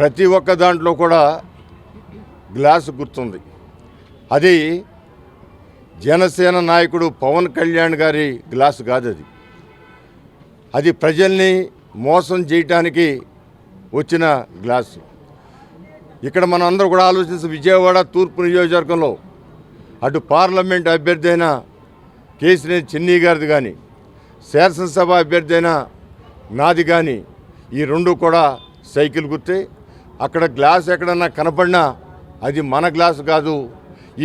ప్రతి ఒక్క దాంట్లో కూడా గ్లాసు గుర్తుంది. అది జనసేన నాయకుడు పవన్ కళ్యాణ్ గారి గ్లాసు కాదు. అది ప్రజల్ని మోసం చేయటానికి వచ్చిన గ్లాసు. ఇక్కడ మనం అందరూ కూడా ఆలోచించి విజయవాడ తూర్పు నియోజకవర్గంలో అటు పార్లమెంట్ అభ్యర్థి అయిన కేశినేని చిన్ని గారిది కానీ, శాసనసభ అభ్యర్థి అయిన నాది కానీ, ఈ రెండు కూడా సైకిల్ గుర్తే. అక్కడ గ్లాస్ ఎక్కడన్నా కనపడినా అది మన గ్లాసు కాదు,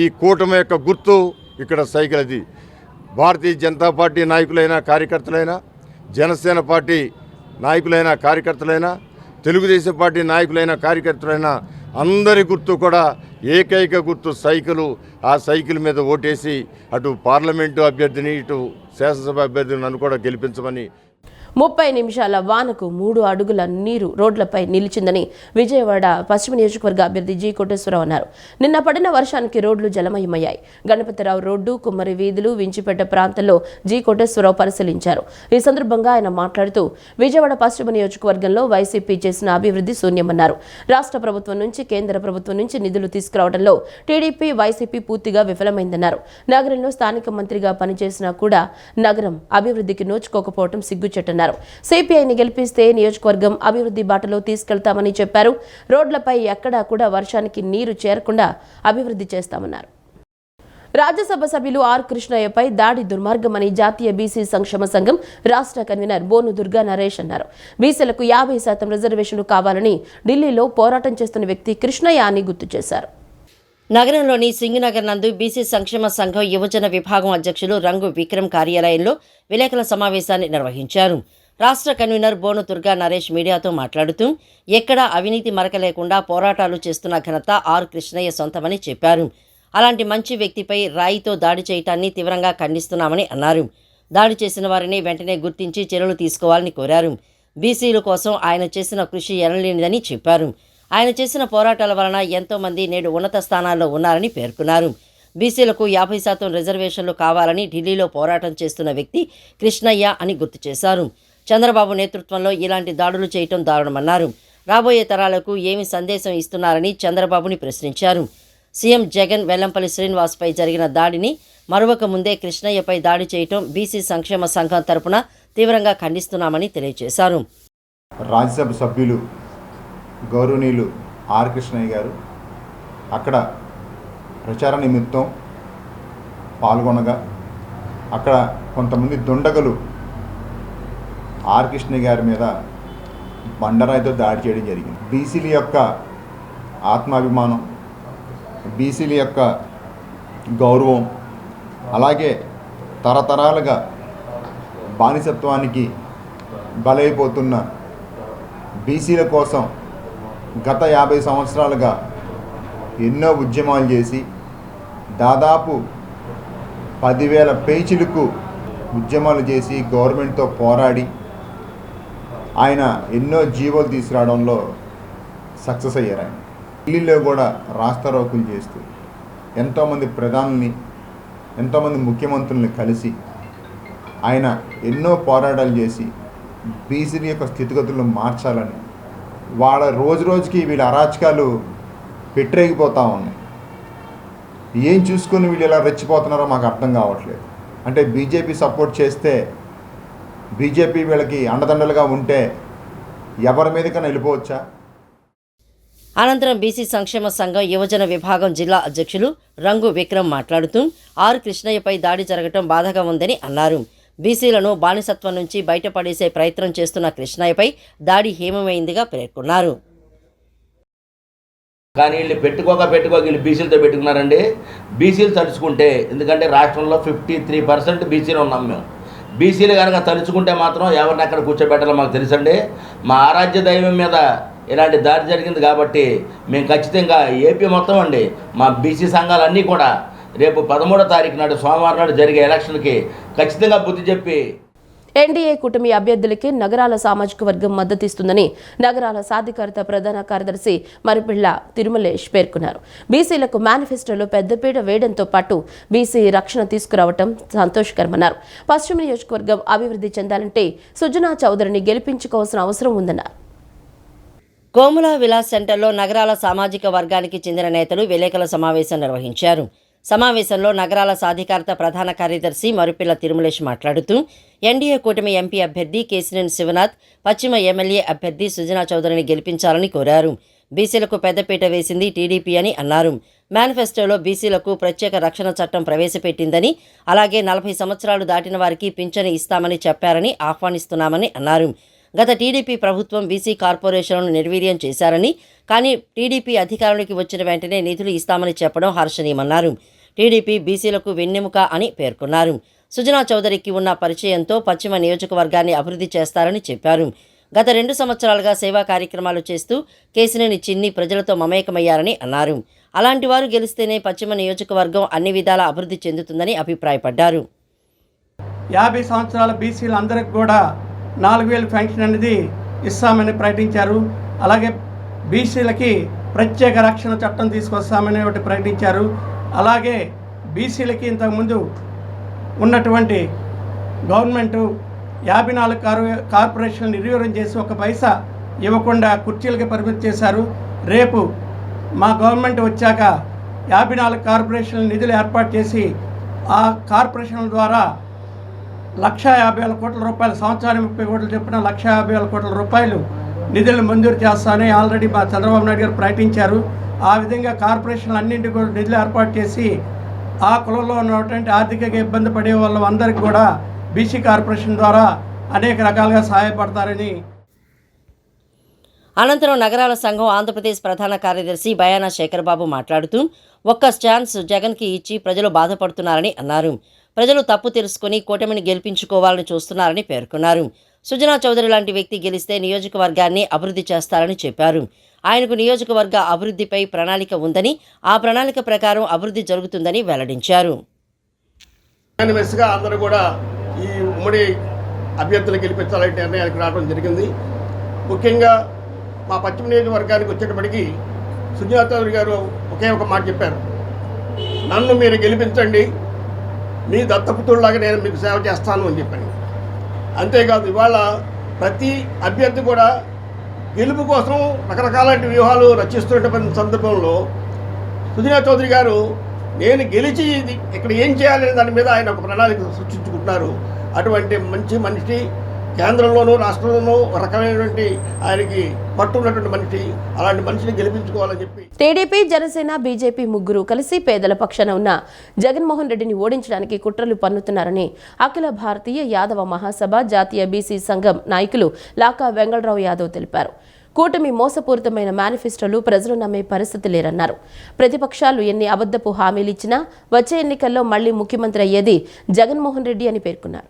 ఈ కూటమి యొక్క గుర్తు. ఇక్కడ సైకిల్ అది భారతీయ జనతా పార్టీ నాయకులైనా, కార్యకర్తలైనా, జనసేన పార్టీ నాయకులైనా కార్యకర్తలైనా, తెలుగుదేశం పార్టీ నాయకులైనా కార్యకర్తలైనా అందరి గుర్తు కూడా ఏకైక గుర్తు సైకిలు. ఆ సైకిల్ మీద ఓటేసి అటు పార్లమెంటు అభ్యర్థిని, ఇటు శాసనసభ అభ్యర్థిని నన్ను కూడా గెలిపించమని. 30 నిమిషాల వానకు 3 అడుగుల నీరు రోడ్లపై నిలిచిందని విజయవాడ పశ్చిమ నియోజకవర్గ అభ్యర్థి జి కోటేశ్వరరావు అన్నారు. నిన్న పడిన వర్షానికి రోడ్లు జలమయమయ్యాయి. గణపతిరావు రోడ్డు, కుమ్మరి వీధులు, వించిపేట ప్రాంతాల్లో జి కోటేశ్వరరావు పరిశీలించారు. ఈ సందర్భంగా ఆయన మాట్లాడుతూ విజయవాడ పశ్చిమ నియోజకవర్గంలో వైసీపీ చేసిన అభివృద్ధి శూన్యమన్నారు. రాష్ట్ర ప్రభుత్వం నుంచి, కేంద్ర ప్రభుత్వం నుంచి నిధులు తీసుకురావడంలో టీడీపీ, వైసీపీ పూర్తిగా విఫలమైందన్నారు. నగరంలో స్థానిక మంత్రిగా పనిచేసినా కూడా నగరం అభివృద్ధికి నోచుకోకపోవడం సిగ్గుచెట్టన్నారు. సిపిఐని గెలిపిస్తే నియోజకవర్గం అభివృద్ధి బాటలో తీసుకెళ్తామని చెప్పారు. రోడ్లపై ఎక్కడా కూడా వర్షానికి నీరు చేరకుండా అభివృద్ధి చేస్తామన్నారు. రాజ్యసభ సభ్యులు ఆర్ కృష్ణయ్యపై దాడి దుర్మార్గమని జాతీయ బీసీ సంక్షేమ సంఘం రాష్ట్ర కన్వీనర్ బోను దుర్గా నరేష్ అన్నారు. బీసీలకు 50% రిజర్వేషన్లు కావాలని ఢిల్లీలో పోరాటం చేస్తున్న వ్యక్తి కృష్ణయ్య అని గుర్తు చేశారు. నగరంలోని సింగనగర్ నందు బీసీ సంక్షేమ సంఘం యువజన విభాగం అధ్యక్షులు రంగు విక్రమ్ కార్యాలయంలో విలేకరుల సమావేశాన్ని నిర్వహించారు. రాష్ట్ర కన్వీనర్ బోను దుర్గా నరేష్ మీడియాతో మాట్లాడుతూ ఎక్కడా అవినీతి మరక లేకుండా పోరాటాలు చేస్తున్న ఘనత ఆర్ కృష్ణయ్య సొంతమని చెప్పారు. అలాంటి మంచి వ్యక్తిపై రాయితో దాడి చేయటాన్ని తీవ్రంగా ఖండిస్తున్నామని అన్నారు. దాడి చేసిన వారిని వెంటనే గుర్తించి చర్యలు తీసుకోవాలని కోరారు. బీసీల కోసం ఆయన చేసిన కృషి ఎనలేనిదని చెప్పారు. ఆయన చేసిన పోరాటాల వలన ఎంతో మంది నేడు ఉన్నత స్థానాల్లో ఉన్నారని పేర్కొన్నారు. బీసీలకు 50% రిజర్వేషన్లు కావాలని ఢిల్లీలో పోరాటం చేస్తున్న వ్యక్తి కృష్ణయ్య అని గుర్తు చేశారు. చంద్రబాబు నేతృత్వంలో ఇలాంటి దాడులు చేయటం దారుణమన్నారు. రాబోయే తరాలకు ఏమి సందేశం ఇస్తున్నారని చంద్రబాబుని ప్రశ్నించారు. సీఎం జగన్ వెల్లంపల్లి శ్రీనివాస్పై జరిగిన దాడిని మరొక ముందే కృష్ణయ్యపై దాడి చేయటం బీసీ సంక్షేమ సంఘం తరపున తీవ్రంగా ఖండిస్తున్నామని తెలియజేశారు. రాజ్యసభ సభ్యులు గౌరవనీయులు ఆర్ కృష్ణయ్య గారు అక్కడ ప్రచార నిమిత్తం పాల్గొనగా అక్కడ కొంతమంది దుండగులు ఆర్ కృష్ణయ్య గారి మీద బండరాయితో దాడి చేయడం జరిగింది. బీసీల యొక్క ఆత్మాభిమానం, బీసీల యొక్క గౌరవం, అలాగే తరతరాలుగా బానిసత్వానికి బలైపోతున్న బీసీల కోసం గత 50 సంవత్సరాలుగా ఎన్నో ఉద్యమాలు చేసి దాదాపు 10,000 పేజీలకు ఉద్యమాలు చేసి గవర్నమెంట్తో పోరాడి ఆయన ఎన్నో జీవోలు తీసుకురావడంలో సక్సెస్ అయ్యారు. ఆయన ఢిల్లీలో కూడా రాస్తారోకులు చేస్తూ ఎంతోమంది ప్రధానుల్ని, ఎంతోమంది ముఖ్యమంత్రుల్ని కలిసి ఆయన ఎన్నో పోరాటాలు చేసి బీసీల యొక్క స్థితిగతులను మార్చాలని, వాళ్ళ రోజు రోజుకి వీళ్ళ అరాచకాలు పెట్టరేగిపోతూ ఉన్నాయి. ఏం చూసుకొని వీళ్ళు ఎలా రెచ్చిపోతున్నారో మాకు అర్థం కావట్లేదు. అంటే బీజేపీ సపోర్ట్ చేస్తే, బీజేపీ వీళ్ళకి అండదండలుగా ఉంటే ఎవరి మీదకైనా వెళ్ళిపోవచ్చా? అనంతరం బీసీ సంక్షేమ సంఘం యువజన విభాగం జిల్లా అధ్యక్షులు రంగు విక్రమ్ మాట్లాడుతూ ఆర్ కృష్ణయ్యపై దాడి జరగటం బాధగా ఉందని అన్నారు. బీసీలను బానిసత్వం నుంచి బయటపడేసే ప్రయత్నం చేస్తున్న కృష్ణయ్యపై దాడి హేమమైందిగా పేర్కొన్నారు. కానీ వీళ్ళు పెట్టుకోక వీళ్ళు బీసీలతో పెట్టుకున్నారండి. బీసీలు తలుచుకుంటే, ఎందుకంటే రాష్ట్రంలో 53% బీసీలు ఉన్నాం మేము. బీసీలు కనుక తలుచుకుంటే మాత్రం ఎవరిని అక్కడ కూర్చోబెట్టాలో మాకు తెలుసండి. మా ఆరాధ్య దైవం మీద ఇలాంటి దాడి జరిగింది కాబట్టి మేము ఖచ్చితంగా ఏపీ మొత్తం అండి, మా బీసీ సంఘాలన్నీ కూడా రేపు 13వ తారీఖు నాడు సోమవారం నాడు జరిగే ఎలక్షన్కి ఖచ్చితంగా బుద్ధి చెప్పి ఎన్డీఏ కూటమి అభ్యర్థులకి నగరాల సామాజిక వర్గం మద్దతిస్తుందని నగరాల సాధికారత ప్రధాన కార్యదర్శి మరిపిళ్ల తిరుమలేష్ పేర్కొన్నారు. బీసీలకు మేనిఫెస్టోలో పెద్దపీట వేయడంతో పాటు బీసీ రక్షణ తీసుకురావడం సంతోషకరమన్నారు. పశ్చిమ నియోజకవర్గం అభివృద్ధి చెందాలంటే సుజనా చౌదరిని గెలిపించుకోవాల్సిన అవసరం ఉందన్నారు. కోముల విలాస్ సెంటర్లో నగరాల సామాజిక వర్గానికి చెందిన నేతలు విలేకరుల సమావేశం నిర్వహించారు. సమావేశంలో నగరాల సాధికారత ప్రధాన కార్యదర్శి మరుపిల్ల తిరుమలేష్ మాట్లాడుతూ ఎన్డీఏ కూటమి ఎంపీ అభ్యర్థి కేసినేని శివనాథ్, పశ్చిమ ఎమ్మెల్యే అభ్యర్థి సుజనా చౌదరిని గెలిపించాలని కోరారు. బీసీలకు పెద్దపీట వేసింది టీడీపీ అని అన్నారు. మేనిఫెస్టోలో బీసీలకు ప్రత్యేక రక్షణ చట్టం ప్రవేశపెట్టిందని, అలాగే 40 సంవత్సరాలు దాటిన వారికి పింఛను ఇస్తామని చెప్పారని ఆహ్వానిస్తున్నామని అన్నారు. గత టీడీపీ ప్రభుత్వం బీసీ కార్పొరేషన్లను నిర్వీర్యం చేశారని, కానీ టీడీపీ అధికారంలోకి వచ్చిన వెంటనే నిధులు ఇస్తామని చెప్పడం హర్షణీయమన్నారు. టీడీపీ బీసీలకు వెన్నెముక అని పేర్కొన్నారు. సుజనా చౌదరికి ఉన్న పరిచయంతో పశ్చిమ నియోజకవర్గాన్ని అభివృద్ధి చేస్తారని చెప్పారు. గత 2 సంవత్సరాలుగా సేవా కార్యక్రమాలు చేస్తూ కేశినేని చిన్ని ప్రజలతో మమేకమయ్యారని అన్నారు. అలాంటి వారు గెలిస్తేనే పశ్చిమ నియోజకవర్గం అన్ని విధాల అభివృద్ధి చెందుతుందని అభిప్రాయపడ్డారు. 50 సంవత్సరాల బీసీలు అందరికి కూడా 4000 పెన్షన్ అనేది ఇస్తామని ప్రకటించారు. అలాగే బీసీలకి ప్రత్యేక రక్షణ చట్టం తీసుకొస్తామని ఒకటి ప్రకటించారు. అలాగే బీసీలకి ఇంతకుముందు ఉన్నటువంటి గవర్నమెంటు 54 కార్పొరేషన్లు నిర్వీర్యం చేసి 1 పైసా ఇవ్వకుండా కుర్చీలకి పరిమితి చేశారు. రేపు మా గవర్నమెంట్ వచ్చాక 54 కార్పొరేషన్ల నిధులు ఏర్పాటు చేసి ఆ కార్పొరేషన్ల ద్వారా 1,50,000 కోట్ల రూపాయలు, సంవత్సరానికి 30 కోట్లు చెప్పిన 1,50,000 కోట్ల రూపాయలు నిధులు మంజూరు చేస్తానని ఆల్రెడీ మా చంద్రబాబు నాయుడు గారు ప్రకటించారు. ఆ విధంగా కార్పొరేషన్లు అన్నింటికి కూడా నిధులు ఏర్పాటు చేసి ఆ కులంలో ఉన్నటువంటి ఆర్థికంగా ఇబ్బంది పడే వాళ్ళందరికీ కూడా బీసీ కార్పొరేషన్ ద్వారా అనేక రకాలుగా సహాయపడతారని. అనంతరం నగరాల సంఘం ఆంధ్రప్రదేశ్ ప్రధాన కార్యదర్శి బయానా శేఖర్బాబు మాట్లాడుతూ ఒక్క ఛాన్స్ జగన్కి ఇచ్చి ప్రజలు బాధపడుతున్నారని అన్నారు. ప్రజలు తప్పు తెలుసుకుని కూటమిని గెలిపించుకోవాలని చూస్తున్నారని పేర్కొన్నారు. సుజనా చౌదరి లాంటి వ్యక్తి గెలిస్తే నియోజకవర్గాన్ని అభివృద్ధి చేస్తారని చెప్పారు. ఆయనకు నియోజకవర్గ అభివృద్ధిపై ప్రణాళిక ఉందని, ఆ ప్రణాళిక ప్రకారం అభివృద్ధి జరుగుతుందని వెల్లడించారు. అందరూ కూడా ఈ ఉమ్మడి అభ్యర్థులు గెలిపించాలంటే నిర్ణయానికి రావడం జరిగింది. ముఖ్యంగా మా పశ్చిమ నియోజకవర్గానికి వచ్చేటప్పటికి సుజనా చౌదరి గారు ఒకే ఒక మాట చెప్పారు, నన్ను మీరు గెలిపించండి, మీ దత్తపుత్రుడిలాగా నేను మీకు సేవ చేస్తాను అని చెప్పాను. అంతేకాదు ఇవాళ ప్రతి అభ్యర్థి కూడా గెలుపు కోసం రకరకాల వ్యూహాలు రచిస్తున్నటువంటి సందర్భంలో సుజనా చౌదరి గారు నేను గెలిచి ఇక్కడ ఏం చేయాలనే దాని మీద ఆయన ఒక ప్రణాళిక సృష్టించుకుంటున్నారు. అటువంటి మంచి మనిషి, కేంద్రంలోనూ రాష్ట్రంలోనూ రకమైనటువంటి ఆయనకి పట్టున్నటువంటి మనిషి, అలాంటి మనిషిని గెలిపించుకోవాలని చెప్పి టీడీపీ, జనసేన, బీజేపీ ముగ్గురు కలిసి పేదల పక్షాన ఉన్న జగన్మోహన్ రెడ్డిని ఓడించడానికి కుట్రలు పన్నుతున్నారని అఖిల భారతీయ యాదవ మహాసభ జాతీయ బీసీ సంఘం నాయకులు లాకా వెంగళరావు యాదవ్ తెలిపారు. కూటమి మోసపూరితమైన మేనిఫెస్టోలు ప్రజలు నమ్మే పరిస్థితి లేరన్నారు. ప్రతిపక్షాలు ఎన్ని అబద్ధపు హామీలు ఇచ్చినా వచ్చే ఎన్నికల్లో మళ్లీ ముఖ్యమంత్రి అయ్యేది జగన్మోహన్ రెడ్డి అని పేర్కొన్నారు.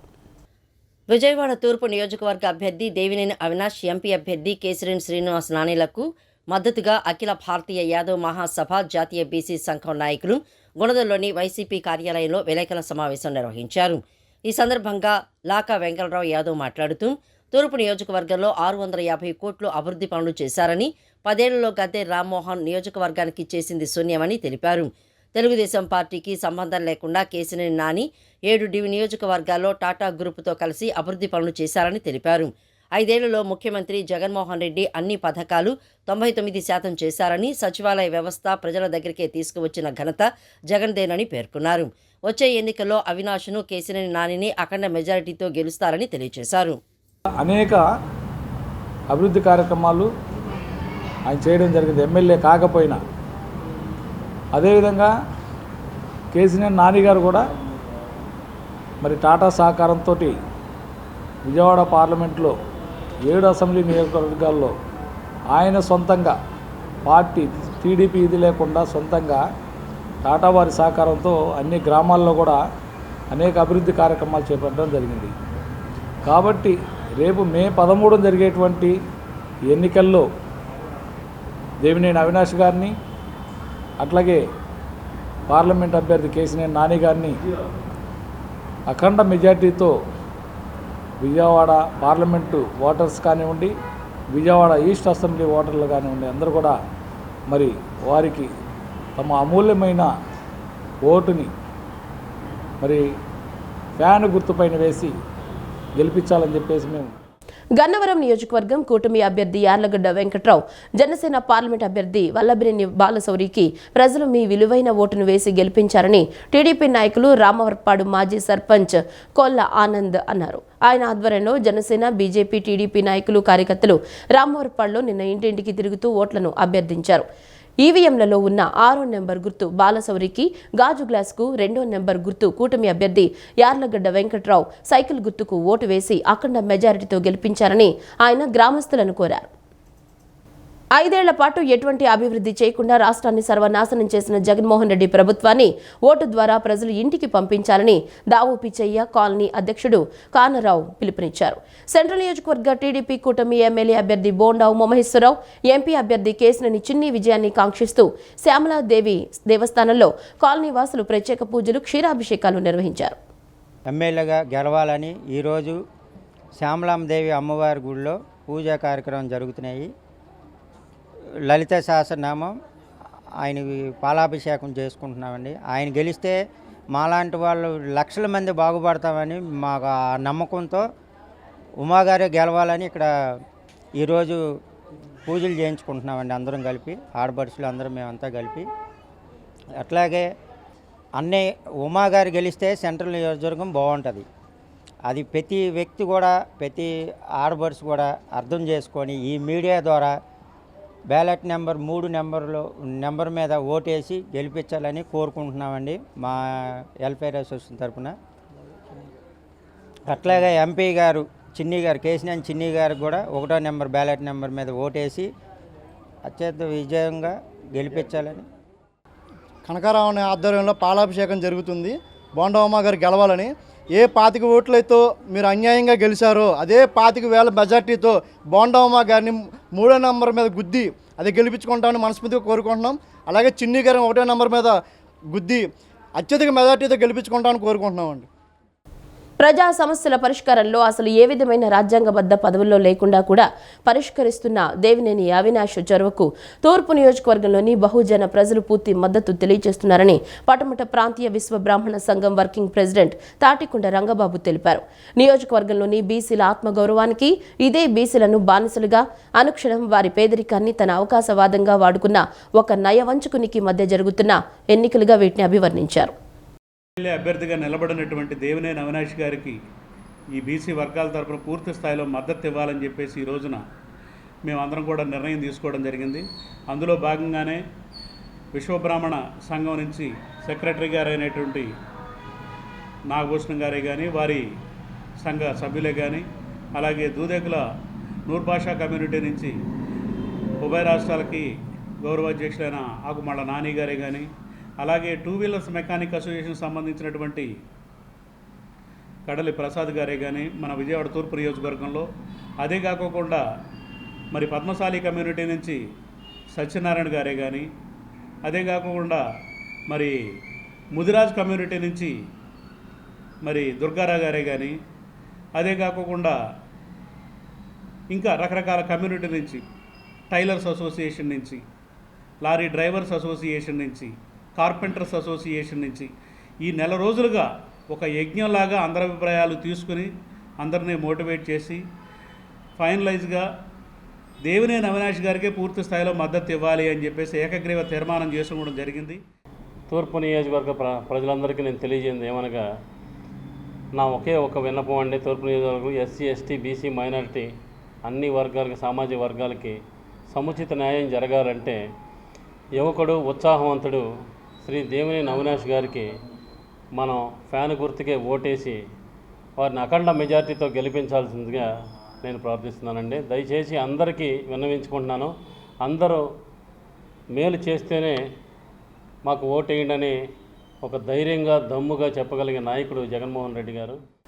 విజయవాడ తూర్పు నియోజకవర్గ అభ్యర్థి దేవినేని అవినాష్, ఎంపీ అభ్యర్థి కేశినేని శ్రీనివాస్ నానిలకు మద్దతుగా అఖిల భారతీయ యాదవ్ మహాసభ జాతీయ బీసీ సంఘం నాయకులు గుణదల్లోని వైసీపీ కార్యాలయంలో విలేకరుల సమావేశం నిర్వహించారు. ఈ సందర్భంగా లాకా వెంకటరావు యాదవ్ మాట్లాడుతూ తూర్పు నియోజకవర్గంలో 650 కోట్లు అభివృద్ధి పనులు చేశారని, 10 ఏళ్లలో గద్దె రామ్మోహన్ నియోజకవర్గానికి చేసింది శూన్యమని తెలిపారు. తెలుగుదేశం పార్టీకి సంబంధం లేకుండా కేశినేని నాని 7 డివి నియోజకవర్గాల్లో టాటా గ్రూపుతో కలిసి అభివృద్ధి పనులు చేశారని తెలిపారు. 5 ఏళ్లలో ముఖ్యమంత్రి జగన్మోహన్ రెడ్డి అన్ని పథకాలు 99% చేశారని, సచివాలయ వ్యవస్థ ప్రజల దగ్గరికే తీసుకువచ్చిన ఘనత జగన్దేనని పేర్కొన్నారు. వచ్చే ఎన్నికల్లో అవినాష్ను, కేశినేని నానిని అఖండ మెజారిటీతో గెలుస్తారని తెలియజేశారు. అనేక అభివృద్ధి కార్యక్రమాలు ఆయన చేయడం జరిగింది, ఎమ్మెల్యే కాకపోయినా. అదేవిధంగా కేశినేని నాని గారు కూడా మరి టాటా సహకారంతో విజయవాడ పార్లమెంట్లో 7 అసెంబ్లీ నియోజకవర్గాల్లో ఆయన సొంతంగా పార్టీ టీడీపీ ఇది లేకుండా సొంతంగా టాటా వారి సహకారంతో అన్ని గ్రామాల్లో కూడా అనేక అభివృద్ధి కార్యక్రమాలు చేపట్టడం జరిగింది. కాబట్టి రేపు మే 13 జరిగేటువంటి ఎన్నికల్లో దేవినేని అవినాష్ గారిని, అట్లాగే పార్లమెంట్ అభ్యర్థి కేశినేని నాని గారిని అఖండ మెజార్టీతో విజయవాడ పార్లమెంటు ఓటర్స్ కానివ్వండి, విజయవాడ ఈస్ట్ అసెంబ్లీ ఓటర్లు కానివ్వండి, అందరూ కూడా మరి వారికి తమ అమూల్యమైన ఓటుని మరి ఫ్యాన్ గుర్తుపైన వేసి గెలిపించాలని చెప్పేసి మేము. గన్నవరం నియోజకవర్గం కూటమి అభ్యర్థి యార్లగడ్డ వెంకట్రావు, జనసేన పార్లమెంట్ అభ్యర్థి వల్లభినేని బాలశౌరికి ప్రజలు మీ విలువైన ఓటును వేసి గెలిపించారని టీడీపీ నాయకులు రామవర్పాడు మాజీ సర్పంచ్ కొల్ల ఆనంద్ అన్నారు. ఆయన ఆధ్వర్యంలో జనసేన, బీజేపీ, టీడీపీ నాయకులు, కార్యకర్తలు రామవర్పాడులో నిన్న ఇంటింటికి తిరుగుతూ ఓట్లను అభ్యర్థించారు. ఈవీఎంలలో ఉన్న 6వ నెంబర్ గుర్తు బాలశౌరికి, గాజు గ్లాసుకు 2వ నెంబర్ గుర్తు కూటమి అభ్యర్థి యార్లగడ్డ వెంకట్రావు సైకిల్ గుర్తుకు ఓటు వేసి అఖండ మెజారిటీతో గెలిపించారని ఆయన గ్రామస్తులను కోరారు. 5 ఏళ్ల పాటు ఎటువంటి అభివృద్ధి చేయకుండా రాష్ట్రాన్ని సర్వనాశనం చేసిన జగన్మోహన్ రెడ్డి ప్రభుత్వాన్ని ఓటు ద్వారా ప్రజలు ఇంటికి పంపించాలని దావు పిచ్చయ్య కాలనీ అధ్యక్షుడు కానరావు పిలుపునిచ్చారు. సెంట్రల్ నియోజకవర్గ టీడీపీ కూటమి ఎమ్మెల్యే అభ్యర్థి బోండా ఉమామహేశ్వరరావు, ఎంపీ అభ్యర్థి కేశినేని చిన్ని విజయాన్ని కాంక్షిస్తూ శ్యామలాదేవి దేవస్థానంలో కాలనీ వాసులు ప్రత్యేక పూజలు, క్షీరాభిషేకాలు నిర్వహించారు. ఎమ్మెల్యేగా గెలవాలని ఈరోజు శ్యామలాదేవి అమ్మవారి గుడిలో పూజా కార్యక్రమం జరుగుతున్నాయి. లలిత సహస్రనామం ఆయన పాలాభిషేకం చేసుకుంటున్నామండి. ఆయన గెలిస్తే మాలాంటి వాళ్ళు లక్షల మంది బాగుపడతామని మాకు ఆ నమ్మకంతో ఉమాగారే గెలవాలని ఇక్కడ ఈరోజు పూజలు చేయించుకుంటున్నామండి. అందరం కలిపి, ఆడపడుచులు అందరం మేమంతా కలిపి. అట్లాగే ఉమాగారు గెలిస్తే సెంట్రల్ నియోజకవర్గం బాగుంటుంది. అది ప్రతి వ్యక్తి కూడా, ప్రతి ఆడపడుచు కూడా అర్థం చేసుకొని ఈ మీడియా ద్వారా బ్యాలెట్ నెంబర్ 3 నెంబర్ మీద ఓటేసి గెలిపించాలని కోరుకుంటున్నామండి మా వెల్ఫేర్ అసోసియేషన్ తరఫున. అట్లాగే ఎంపీ గారు కేశినేని చిన్ని గారు కూడా 1వ నెంబర్ బ్యాలెట్ నెంబర్ మీద ఓటేసి అత్యంత విజయంగా గెలిపించాలని. కనకారావు ఆధ్వర్యంలో పాలాభిషేకం జరుగుతుంది. బోండమ్మ గారు గెలవాలని. ఏ 25 ఓట్లతో మీరు అన్యాయంగా గెలిచారో అదే 25,000 మెజార్టీతో బోండమ్మ గారిని 3వ నెంబర్ మీద గుద్ది అది గెలిపించుకుంటామని మనస్ఫూర్తిగా కోరుకుంటున్నాం. అలాగే చిన్ని గారిని 1వ నెంబర్ మీద గుద్ది అత్యధిక మెజార్టీతో గెలిపించుకుంటామని కోరుకుంటున్నామండి. ప్రజా సమస్యల పరిష్కారంలో అసలు ఏ విధమైన రాజ్యాంగబద్ధ పదవుల్లో లేకుండా కూడా పరిష్కరిస్తున్న దేవినేని అవినాష్ చొరవకు తూర్పు నియోజకవర్గంలోని బహుజన ప్రజలు పూర్తి మద్దతు తెలియజేస్తున్నారని పటమట ప్రాంతీయ విశ్వ బ్రాహ్మణ సంఘం వర్కింగ్ ప్రెసిడెంట్ తాటికొండ రంగబాబు తెలిపారు. నియోజకవర్గంలోని బీసీల ఆత్మగౌరవానికి, ఇదే బీసీలను బానిసలుగా అనుక్షణం వారి పేదరికాన్ని తన అవకాశవాదంగా వాడుకున్న ఒక నయవంచకునికి మధ్య జరుగుతున్న ఎన్నికలుగా వీటిని అభివర్ణించారు. అభ్యర్థిగా నిలబడినటువంటి దేవినేని అవినాష్ గారికి ఈ బీసీ వర్గాల తరపున పూర్తి స్థాయిలో మద్దతు ఇవ్వాలని చెప్పేసి ఈ రోజున మేమందరం కూడా నిర్ణయం తీసుకోవడం జరిగింది. అందులో భాగంగానే విశ్వబ్రాహ్మణ సంఘం నుంచి సెక్రటరీ గారు అయినటువంటి నాగభూషణం గారే కానీ, వారి సంఘ సభ్యులే కానీ, అలాగే దూదేకుల నూర్భాషా కమ్యూనిటీ నుంచి ఉభయ రాష్ట్రాలకి గౌరవాధ్యక్షులైన ఆకుమళ్ళ నాని గారే కానీ, అలాగే 2 వీలర్స్ మెకానిక్ అసోసియేషన్ సంబంధించినటువంటి కడలి ప్రసాద్ గారే కానీ మన విజయవాడ తూర్పు నియోజకవర్గంలో, అదే కాకుండా మరి పద్మశాలి కమ్యూనిటీ నుంచి సత్యనారాయణ గారే కానీ, అదే కాకుండా మరి ముదిరాజ్ కమ్యూనిటీ నుంచి మరి దుర్గారావు గారే కానీ, అదే కాకుండా ఇంకా రకరకాల కమ్యూనిటీ నుంచి, టైలర్స్ అసోసియేషన్ నుంచి, లారీ డ్రైవర్స్ అసోసియేషన్ నుంచి, కార్పెంటర్స్ అసోసియేషన్ నుంచి ఈ నెల రోజులుగా ఒక యజ్ఞంలాగా అందరి అభిప్రాయాలు తీసుకుని అందరినీ మోటివేట్ చేసి ఫైనలైజ్గా దేవినేని అవినాష్ గారికే పూర్తి స్థాయిలో మద్దతు ఇవ్వాలి అని చెప్పేసి ఏకగ్రీవ తీర్మానం చేసుకోవడం జరిగింది. తూర్పు నియోజకవర్గ ప్రజలందరికీ నేను తెలియజేయండి ఏమనగా, నా ఒకే ఒక విన్నపం అండి. తూర్పు నియోజకవర్గం ఎస్సీ, ఎస్టీ, బీసీ, మైనారిటీ అన్ని వర్గాలకి, సామాజిక వర్గాలకి సముచిత న్యాయం జరగాలంటే యువకుడు, ఉత్సాహవంతుడు శ్రీ దేవినేని అవినాష్ గారికి మనం ఫ్యాన్ గుర్తుకే ఓటేసి వారిని అఖండ మెజార్టీతో గెలిపించాల్సిందిగా నేను ప్రార్థిస్తున్నానండి. దయచేసి అందరికీ విన్నవించుకుంటున్నాను, అందరూ మేలు చేస్తేనే మాకు ఓటేయండి అని ఒక ధైర్యంగా, దమ్ముగా చెప్పగలిగే నాయకుడు జగన్మోహన్ రెడ్డి గారు.